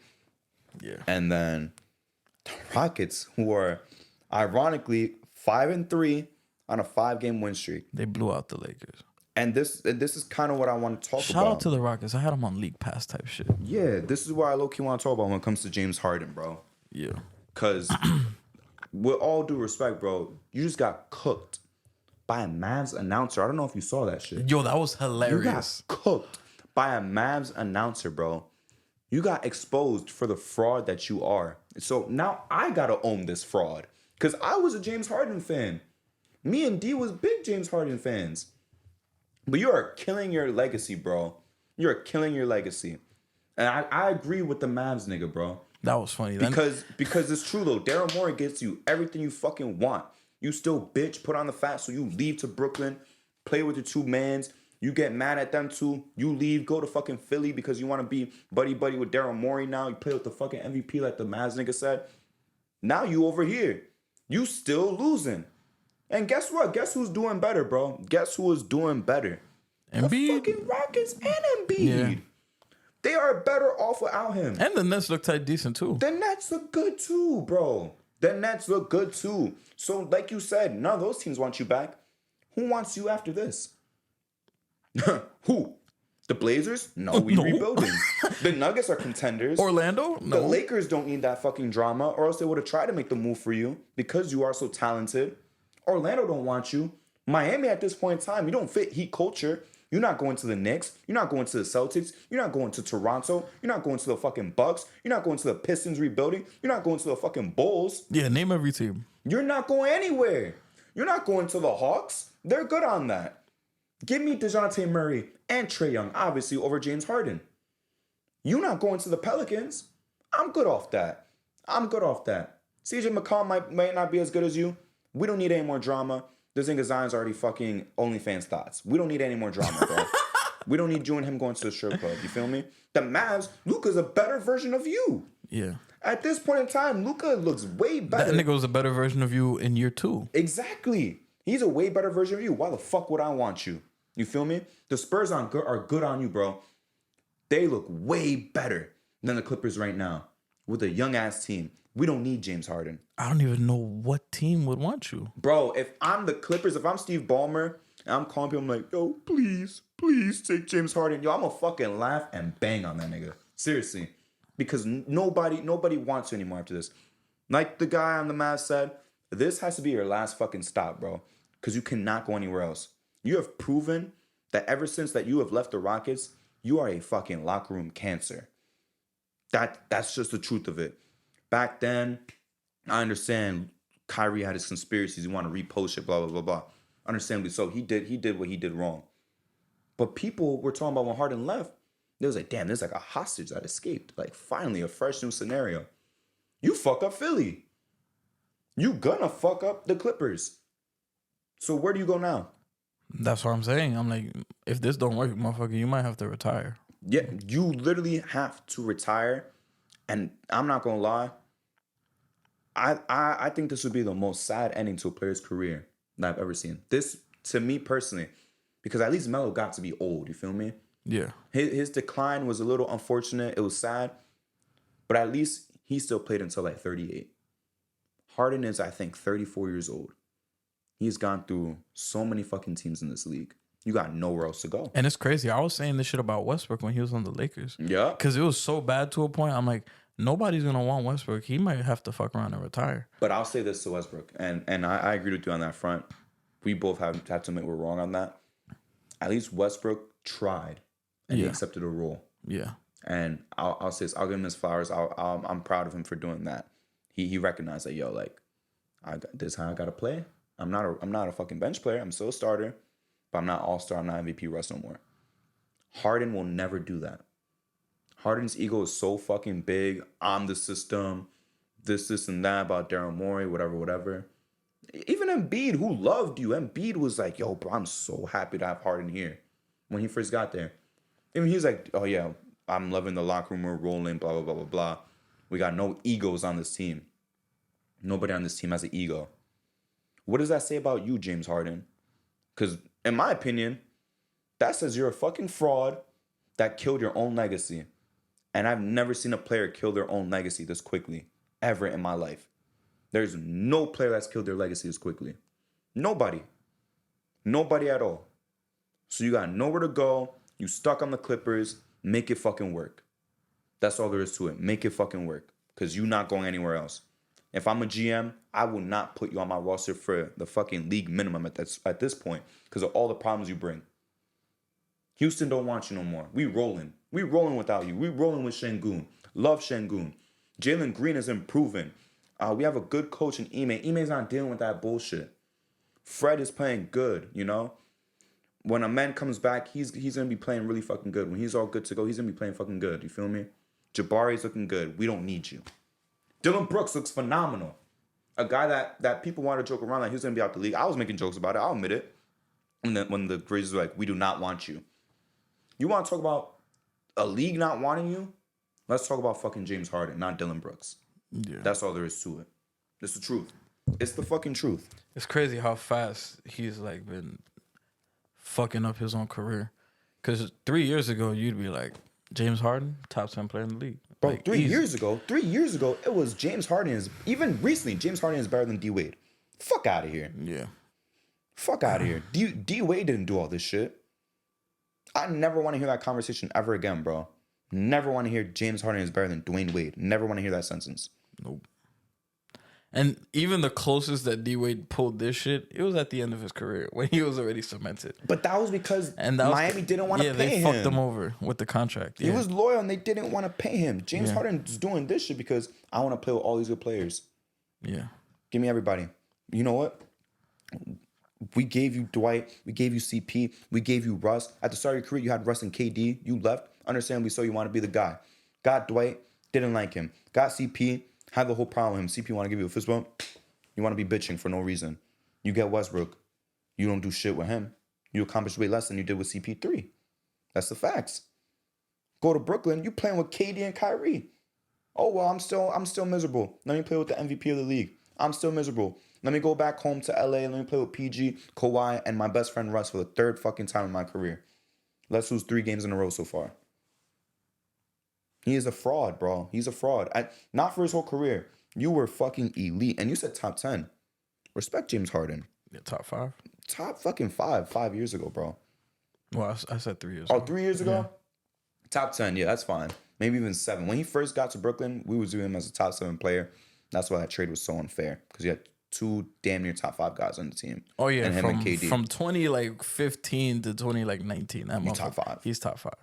Yeah. And then the Rockets, who are ironically 5-3 on a 5-game win streak. They blew out the Lakers. And this is kind of what I want to talk about. Shout out to the Rockets. I had them on League Pass type shit. Yeah, this is what I low-key want to talk about when it comes to James Harden, bro. Yeah. Because with all due respect, bro, you just got cooked by a Mavs announcer. I don't know if you saw that shit. Yo, that was hilarious. You got cooked by a Mavs announcer, bro. You got exposed for the fraud that you are. So now I gotta own this fraud. Because I was a James Harden fan. Me and D was big James Harden fans. But you are killing your legacy, bro. You're killing your legacy. And I agree with the Mavs nigga, bro. That was funny. Because it's true though. Daryl Morey gets you everything you fucking want. You still bitch, put on the fat, so you leave to Brooklyn, play with your two mans. You get mad at them too. You leave, go to fucking Philly because you want to be buddy with Daryl Morey now. You play with the fucking MVP like the Mavs nigga said. Now you over here. You still losing. And guess what? Guess who's doing better, bro? Guess who is doing better? Embiid. The fucking Rockets and Embiid. Yeah. They are better off without him. And the Nets look tight decent too. The Nets look good too, bro. The Nets look good too. So like you said, none of those teams want you back. Who wants you after this? Who? The Blazers? No, we rebuilding. The Nuggets are contenders. Orlando? No. The Lakers don't need that fucking drama, or else they would have tried to make the move for you because you are so talented. Orlando don't want you. Miami at this point in time, you don't fit Heat culture. You're not going to the Knicks. You're not going to the Celtics. You're not going to Toronto. You're not going to the fucking Bucks. You're not going to the Pistons rebuilding. You're not going to the fucking Bulls. Yeah, name every team. You're not going anywhere. You're not going to the Hawks. They're good on that. Give me DeJounte Murray and Trae Young, obviously, over James Harden. You're not going to the Pelicans. I'm good off that. CJ McCollum might not be as good as you. We don't need any more drama. This nigga Zion's already fucking OnlyFans thoughts. We don't need any more drama, bro. We don't need you and him going to the strip club. You feel me? The Mavs, Luka's a better version of you. Yeah. At this point in time, Luka looks way better. That nigga was a better version of you in year 2. Exactly. He's a way better version of you. Why the fuck would I want you? You feel me? The Spurs are good on you, bro. They look way better than the Clippers right now with a young-ass team. We don't need James Harden. I don't even know what team would want you. Bro, if I'm the Clippers, if I'm Steve Ballmer, and I'm calling people, I'm like, yo, please take James Harden. Yo, I'm gonna fucking laugh and bang on that nigga. Seriously. Because nobody wants you anymore after this. Like the guy on the Mavs said, this has to be your last fucking stop, bro. Because you cannot go anywhere else. You have proven that ever since that you have left the Rockets, you are a fucking locker room cancer. That's just the truth of it. Back then, I understand Kyrie had his conspiracies. He wanted to repost it, blah, blah, blah, blah. Understandably so. He did what he did wrong. But people were talking about when Harden left, they was like, damn, there's like a hostage that escaped. Like, finally, a fresh new scenario. You fuck up Philly. You gonna fuck up the Clippers. So where do you go now? That's what I'm saying. I'm like, if this don't work, motherfucker, you might have to retire. Yeah, you literally have to retire. And I'm not gonna lie, I think this would be the most sad ending to a player's career that I've ever seen. This, to me personally, because at least Melo got to be old, you feel me? Yeah. His decline was a little unfortunate. It was sad. But at least he still played until like 38. Harden is, I think, 34 years old. He's gone through so many fucking teams in this league. You got nowhere else to go. And it's crazy. I was saying this shit about Westbrook when he was on the Lakers. Yeah. Because it was so bad to a point. I'm like, nobody's going to want Westbrook. He might have to fuck around and retire. But I'll say this to Westbrook, and I agree with you on that front. We both have to admit we're wrong on that. At least Westbrook tried, and he accepted a role. Yeah. And I'll say this. I'll give him his flowers. I'm proud of him for doing that. He recognized that, yo, like, this is how I got to play. I'm not a fucking bench player. I'm still a starter, but I'm not all-star. I'm not MVP Russ no more. Harden will never do that. Harden's ego is so fucking big. I'm the system. This, and that about Daryl Morey, whatever. Even Embiid, who loved you, Embiid was like, yo, bro, I'm so happy to have Harden here when he first got there. Even he was like, oh, yeah, I'm loving the locker room. We're rolling, blah, blah, blah, blah, blah. We got no egos on this team. Nobody on this team has an ego. What does that say about you, James Harden? Because in my opinion, that says you're a fucking fraud that killed your own legacy. And I've never seen a player kill their own legacy this quickly, ever in my life. There's no player that's killed their legacy this quickly. Nobody. Nobody at all. So you got nowhere to go. You stuck on the Clippers. Make it fucking work. That's all there is to it. Make it fucking work. Because you're not going anywhere else. If I'm a GM, I will not put you on my roster for the fucking league minimum at this point because of all the problems you bring. Houston don't want you no more. We rolling. We rolling without you. We rolling with Şengün. Love Şengün. Jalen Green is improving. We have a good coach in Ime. Ime's not dealing with that bullshit. Fred is playing good, you know? When a man comes back, he's going to be playing really fucking good. When he's all good to go, he's going to be playing fucking good. You feel me? Jabari's looking good. We don't need you. Dylan Brooks looks phenomenal. A guy that people want to joke around like he's going to be out the league. I was making jokes about it. I'll admit it. And then when the Grizzlies were like, we do not want you. You want to talk about a league not wanting you? Let's talk about fucking James Harden, not Dylan Brooks. Yeah. That's all there is to it. It's the truth. It's the fucking truth. It's crazy how fast he's like been fucking up his own career. Because 3 years ago, you'd be like, James Harden, top 10 player in the league. Bro, like, 3 years ago, it was James Harden is, even recently, James Harden is better than D-Wade. Fuck out of here. Yeah. Fuck out of here. D-Wade didn't do all this shit. I never want to hear that conversation ever again, bro. Never want to hear James Harden is better than Dwayne Wade. Never want to hear that sentence. Nope. And even the closest that D-Wade pulled this shit, it was at the end of his career when he was already cemented. But that was because Miami didn't want to pay him. Yeah, they fucked him over with the contract. He was loyal and they didn't want to pay him. James Harden's doing this shit because I want to play with all these good players. Yeah. Give me everybody. You know what? We gave you Dwight. We gave you CP. We gave you Russ. At the start of your career, you had Russ and KD. You left. Understandably so, you want to be the guy. Got Dwight. Didn't like him. Got CP. Had the whole problem with him. CP want to give you a fist bump. You want to be bitching for no reason. You get Westbrook. You don't do shit with him. You accomplish way less than you did with CP3. That's the facts. Go to Brooklyn. You playing with KD and Kyrie. Oh well, I'm still miserable. Let me play with the MVP of the league. I'm still miserable. Let me go back home to LA. Let me play with PG, Kawhi, and my best friend Russ for the third fucking time in my career. Let's lose 3 games in a row so far. He is a fraud, bro. He's a fraud. Not for his whole career. You were fucking elite. And you said top 10. Respect James Harden. Yeah, top 5? Top fucking 5 years ago, bro. Well, I said 3 years ago. Oh, 3 years ago? Yeah. Top 10, yeah, that's fine. Maybe even 7. When he first got to Brooklyn, we was viewing him as a top 7 player. That's why that trade was so unfair. Because you had 2 damn near top 5 guys on the team. Oh, yeah. And him and KD. From 2015 to 2019. He's top 5. He's top 5.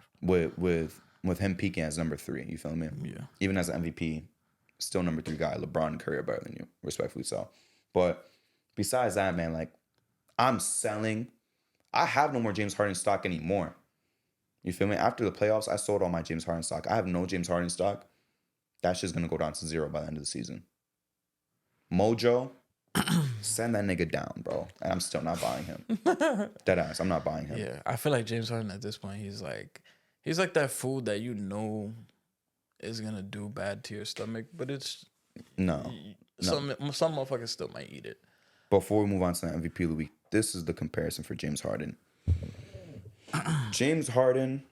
With him peaking as number 3, you feel me? Yeah. Even as an MVP, still number 3 guy. LeBron and Curry are better than you, respectfully so. But besides that, man, like, I'm selling. I have no more James Harden stock anymore. You feel me? After the playoffs, I sold all my James Harden stock. I have no James Harden stock. That's just going to go down to 0 by the end of the season. Mojo, send that nigga down, bro. And I'm still not buying him. Deadass, I'm not buying him. Yeah, I feel like James Harden at this point, he's like that food that you know is gonna do bad to your stomach, but it's some motherfuckers still might eat it. Before we move on to the MVP of the week, this is the comparison for James Harden. James Harden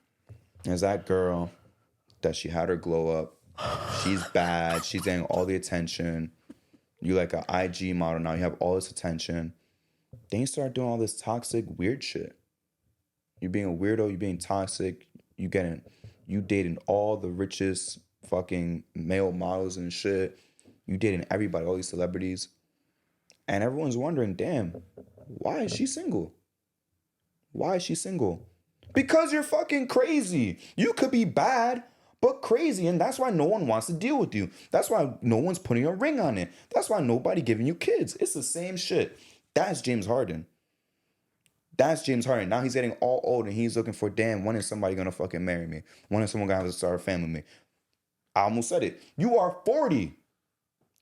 is that girl that she had her glow up. She's bad. She's getting all the attention. You like an IG model now. You have all this attention. Then you start doing all this toxic, weird shit. You're being a weirdo. You're being toxic. You dating all the richest fucking male models and shit. You dating everybody, all these celebrities. And everyone's wondering, damn, why is she single? Why is she single? Because you're fucking crazy. You could be bad, but crazy. And that's why no one wants to deal with you. That's why no one's putting a ring on it. That's why nobody giving you kids. It's the same shit. That's James Harden. That's James Harden. Now he's getting all old and he's looking for, damn, when is somebody going to fucking marry me? When is someone going to have to start a family with me? I almost said it. You are 40.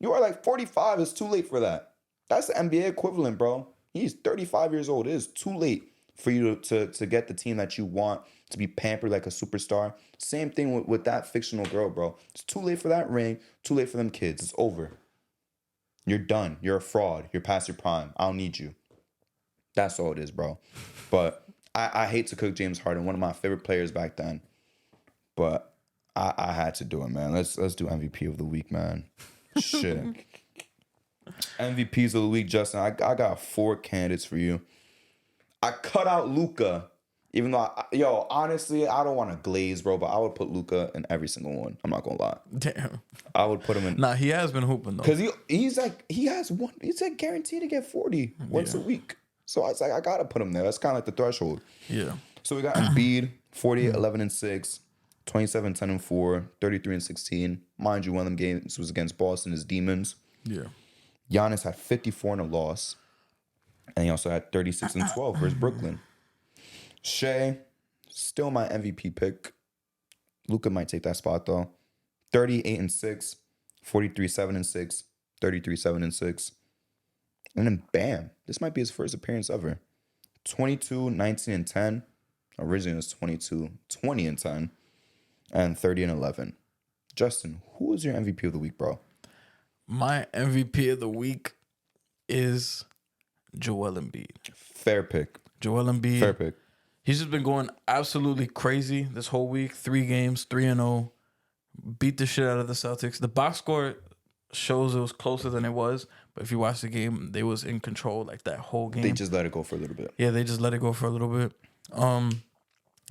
You are like 45. It's too late for that. That's the NBA equivalent, bro. He's 35 years old. It is too late for you to get the team that you want, to be pampered like a superstar. Same thing with that fictional girl, bro. It's too late for that ring. Too late for them kids. It's over. You're done. You're a fraud. You're past your prime. I don't need you. That's all it is, bro. But I hate to cook James Harden, one of my favorite players back then. But I had to do it, man. Let's do MVP of the week, man. Shit. MVPs of the week, Justin. I got 4 candidates for you. I cut out Luka, even though honestly, I don't want to glaze, bro, but I would put Luka in every single one. I'm not gonna lie. Damn. I would put him in. Nah, he has been hooping though. Because he's guaranteed to get 40 once a week. So I was like, I gotta put him there. That's kind of like the threshold. Yeah. So we got Embiid, 48, 11 and 6, 27, 10 and 4, 33 and 16. Mind you, one of them games was against Boston, his Demons. Yeah. Giannis had 54 and a loss. And he also had 36 and 12 versus Brooklyn. Shea, still my MVP pick. Luka might take that spot though. 38 and 6, 43, 7 and 6, 33, 7 and 6. And then bam, this might be his first appearance ever. 22, 19 and 10. Originally it was 22, 20 and 10. And 30 and 11. Justin, who was your MVP of the week, bro? My MVP of the week is Joel Embiid. Fair pick. Joel Embiid. Fair pick. He's just been going absolutely crazy this whole week. 3 games, 3-0. Beat the shit out of the Celtics. The box score shows it was closer than it was, but if you watch the game, they was in control like that whole game. They just let it go for a little bit. Yeah, they just let it go for a little bit.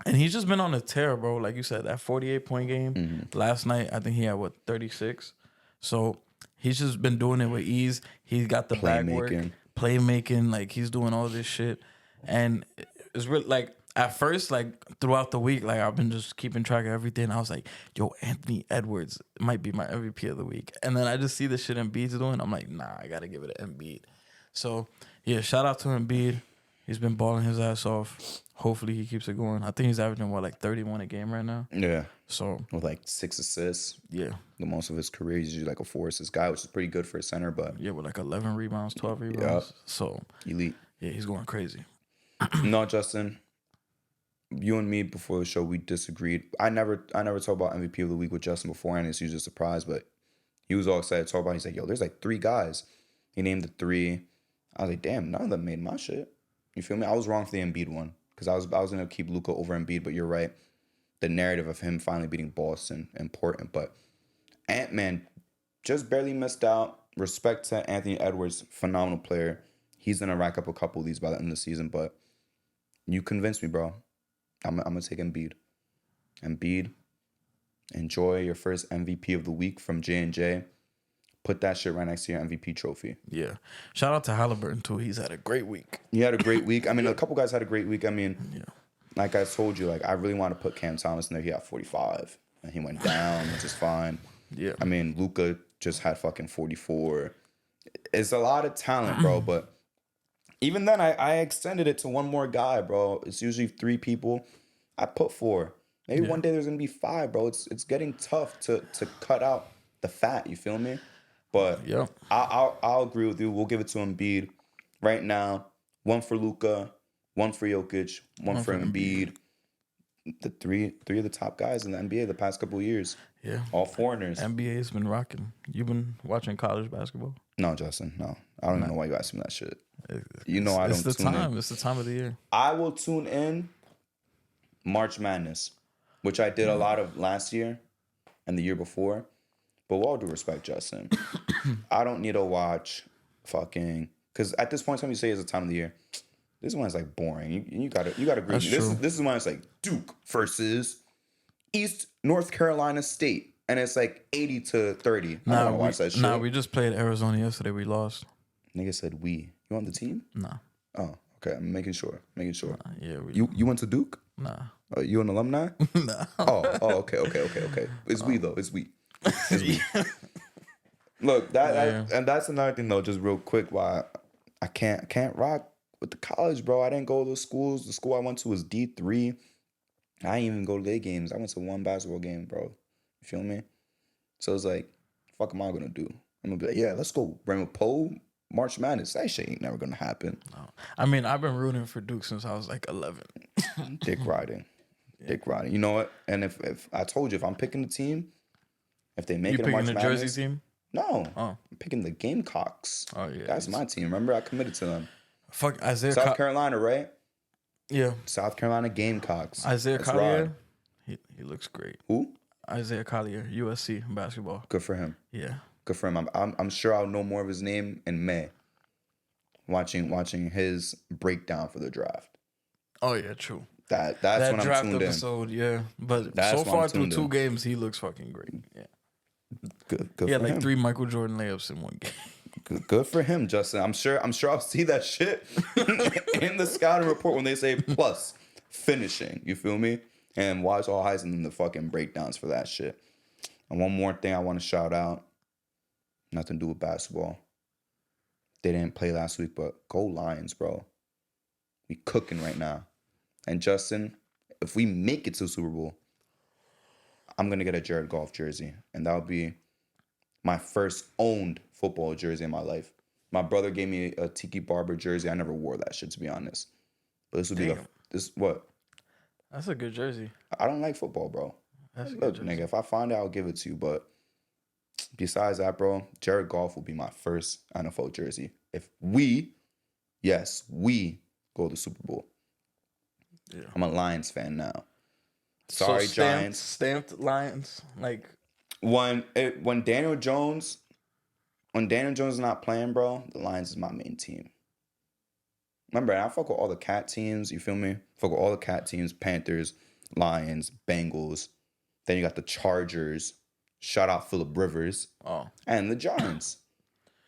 And he's just been on a tear, bro. Like you said, that 48-point game last night, I think he had, 36? So he's just been doing it with ease. He's got the bag work, playmaking. Like, he's doing all this shit. And it's really, like, at first, like, throughout the week, like, I've been just keeping track of everything. I was like, yo, Anthony Edwards might be my MVP of the week. And then I just see the shit Embiid's doing. I'm like, nah, I got to give it to Embiid. So, yeah, shout out to Embiid. He's been balling his ass off. Hopefully he keeps it going. I think he's averaging, 31 a game right now? Yeah. So with like 6 assists. Yeah. The most of his career, he's usually like a 4-assist guy, which is pretty good for a center, but yeah, with like 11 rebounds, 12 rebounds. Yep. So elite. Yeah, he's going crazy. No, Justin. You and me before the show, we disagreed. I never talked about MVP of the week with Justin beforehand. It's usually a surprise, but he was all excited to talk about it. He's like, yo, there's like 3 guys. He named the 3. I was like, damn, none of them made my shit. You feel me? I was wrong for the Embiid one because I was going to keep Luka over Embiid, but you're right. The narrative of him finally beating Boston, important. But Ant-Man just barely missed out. Respect to Anthony Edwards, phenomenal player. He's going to rack up a couple of these by the end of the season, but you convinced me, bro. I'm going to take Embiid. Embiid, enjoy your first MVP of the week from J&J. Put that shit right next to your MVP trophy. Yeah. Shout out to Halliburton, too. He's had a great week. He had a great week. I mean, a couple guys had a great week. I mean, like I told you, like I really want to put Cam Thomas in there. He had 45, and he went down, which is fine. Yeah. I mean, Luka just had fucking 44. It's a lot of talent, bro, but even then, I extended it to one more guy, bro. It's usually 3 people. I put 4. Maybe one day there's going to be 5, bro. It's getting tough to cut out the fat, you feel me? But I'll agree with you. We'll give it to Embiid right now. 1 for Luka, 1 for Jokic, 1 for Embiid. The three of the top guys in the NBA the past couple of years. Yeah. All foreigners. NBA's been rocking. You been watching college basketball? No, Justin, no. I don't even know why you asked me that shit. You know I don't tune in. It's the time of the year. I will tune in March Madness, which I did a lot of last year and the year before. But with all due respect, Justin, I don't need to watch fucking... Because at this point, somebody say it's the time of the year. This one's like boring. You gotta agree. This is when it's like Duke versus East North Carolina State, and it's like 80-30. I don't watch that shit. Nah, we just played Arizona yesterday. We lost. Nigga said we. You on the team? Nah. Oh, okay. I'm making sure. Nah, yeah. You went to Duke? Nah. You an alumni? Nah. Oh, okay. It's we though. It's we. Look, and that's another thing though. Just real quick, why I can't rock with the college, bro. I didn't go to those schools. The school I went to was D3. I didn't even go to their games. I went to 1 basketball game, bro. You feel me? So it's like, fuck am I gonna do? I'm gonna be like, yeah, let's go bring a pole. March Madness. That shit ain't never gonna happen. No. I mean, I've been rooting for Duke since I was like 11. Dick riding. You know what? And if I told you, if I'm picking the team, if they make it a March Madness. You picking the Jersey team? No. Oh. I'm picking the Gamecocks. Oh, yeah. That's my team. Remember, I committed to them. Fuck Isaiah. South Carolina, right? Yeah. South Carolina Gamecocks. Isaiah Collier. He looks great. Who? Isaiah Collier, USC basketball. Good for him. Yeah. Good for him. I'm sure I'll know more of his name in May. Watching his breakdown for the draft. Oh yeah, true. That's when I'm draft tuned episode, in. yeah. But so far through 2 games, he looks fucking great. Yeah. Good yeah, for like him. 3 Michael Jordan layups in 1 game. Good for him, Justin. I'm sure I'll see that shit in the scouting report when they say plus finishing. You feel me? And watch all highs and then the fucking breakdowns for that shit. And one more thing I want to shout out. Nothing to do with basketball. They didn't play last week, but go Lions, bro. We cooking right now. And Justin, if we make it to the Super Bowl, I'm going to get a Jared Goff jersey. And that'll be my first owned football jersey in my life. My brother gave me a Tiki Barber jersey. I never wore that shit, to be honest. But this would be what? That's a good jersey. I don't like football, bro. That's a Look, good jersey. nigga, if I find it, I'll give it to you. But besides that, bro, Jared Goff will be my first NFL jersey. If we go to the Super Bowl. Yeah. I'm a Lions fan now. So Sorry, Giants. Stamped Lions. Like When Daniel Jones is not playing, bro, the Lions is my main team. Remember, I fuck with all the cat teams, you feel me? Fuck with all the cat teams, Panthers, Lions, Bengals. Then you got the Chargers. Shout out Phillip Rivers. Oh. And the Giants.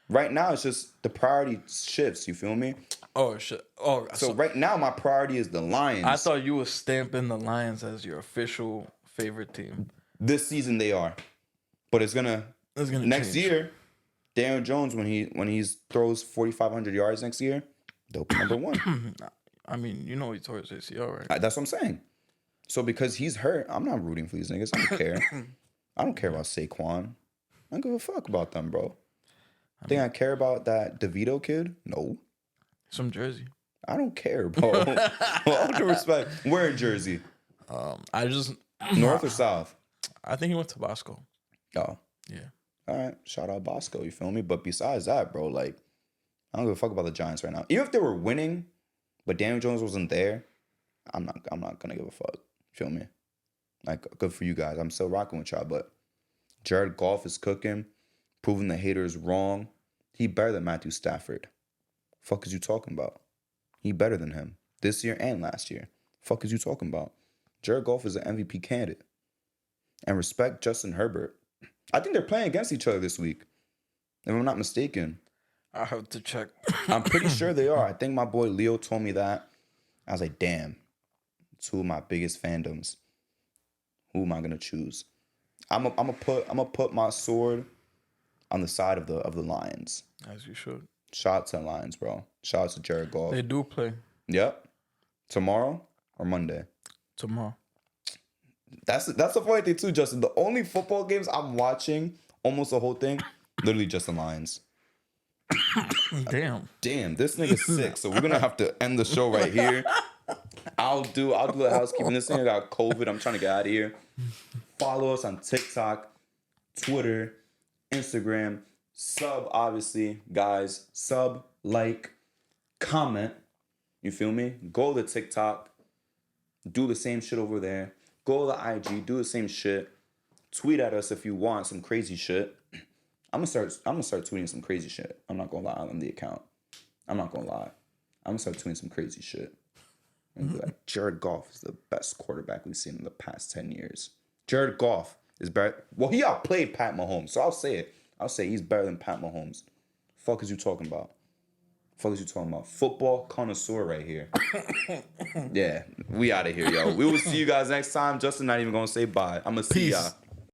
Right now, it's just the priority shifts, you feel me? Oh shit. Oh, So right now, my priority is the Lions. I thought you were stamping the Lions as your official favorite team. This season they are. But it's gonna next change. year, Daniel Jones, when he throws 4,500 yards next year, they'll be number one. I mean, you know he tore his ACL, right? That's what I'm saying. So because he's hurt, I'm not rooting for these niggas. I don't care. I don't care about Saquon. I don't give a fuck about them, bro. Think I care about that DeVito kid? No. Some jersey. I don't care, bro. All due respect. Where in Jersey? I just North or South? I think he went to Bosco. Oh. Yeah. All right. Shout out Bosco, you feel me? But besides that, bro, like, I don't give a fuck about the Giants right now. Even if they were winning, but Daniel Jones wasn't there, I'm not gonna give a fuck. Feel me? Like, good for you guys. I'm still rocking with y'all, but Jared Goff is cooking, proving the haters wrong. He better than Matthew Stafford. Fuck is you talking about? He better than him this year and last year. Fuck is you talking about? Jared Goff is an MVP candidate. And respect Justin Herbert. I think they're playing against each other this week, if I'm not mistaken. I have to check. I'm pretty sure they are. I think my boy Leo told me that. I was like, damn, two of my biggest fandoms. Who am I gonna choose? I'm gonna put my sword on the side of the Lions. As you should. Shout out to the Lions, bro. Shout out to Jared Goff. They do play Yep. Tomorrow or Monday. tomorrow. That's the funny thing too, Justin. The only football games I'm watching, almost the whole thing, literally just the Lions. Damn. Damn, this nigga's sick. So we're gonna have to end the show right here. I'll do the housekeeping. This nigga got COVID. I'm trying to get out of here. Follow us on TikTok, Twitter, Instagram. Sub, obviously, guys. Sub, like, comment. You feel me? Go to TikTok. Do the same shit over there. Go to IG. Do the same shit. Tweet at us if you want some crazy shit. I'm gonna start tweeting some crazy shit. I'm not gonna lie on the account. I'm not gonna lie. I'm gonna start tweeting some crazy shit. And be like, Jared Goff is the best quarterback we've seen in the past 10 years. Jared Goff is better. Well, he outplayed Pat Mahomes, so I'll say it. I'll say he's better than Pat Mahomes. Fuck is you talking about? Fuck is you talking about? Football connoisseur right here. Yeah, we out of here, yo. We will see you guys next time. Justin not even gonna say bye. I'm gonna see y'all.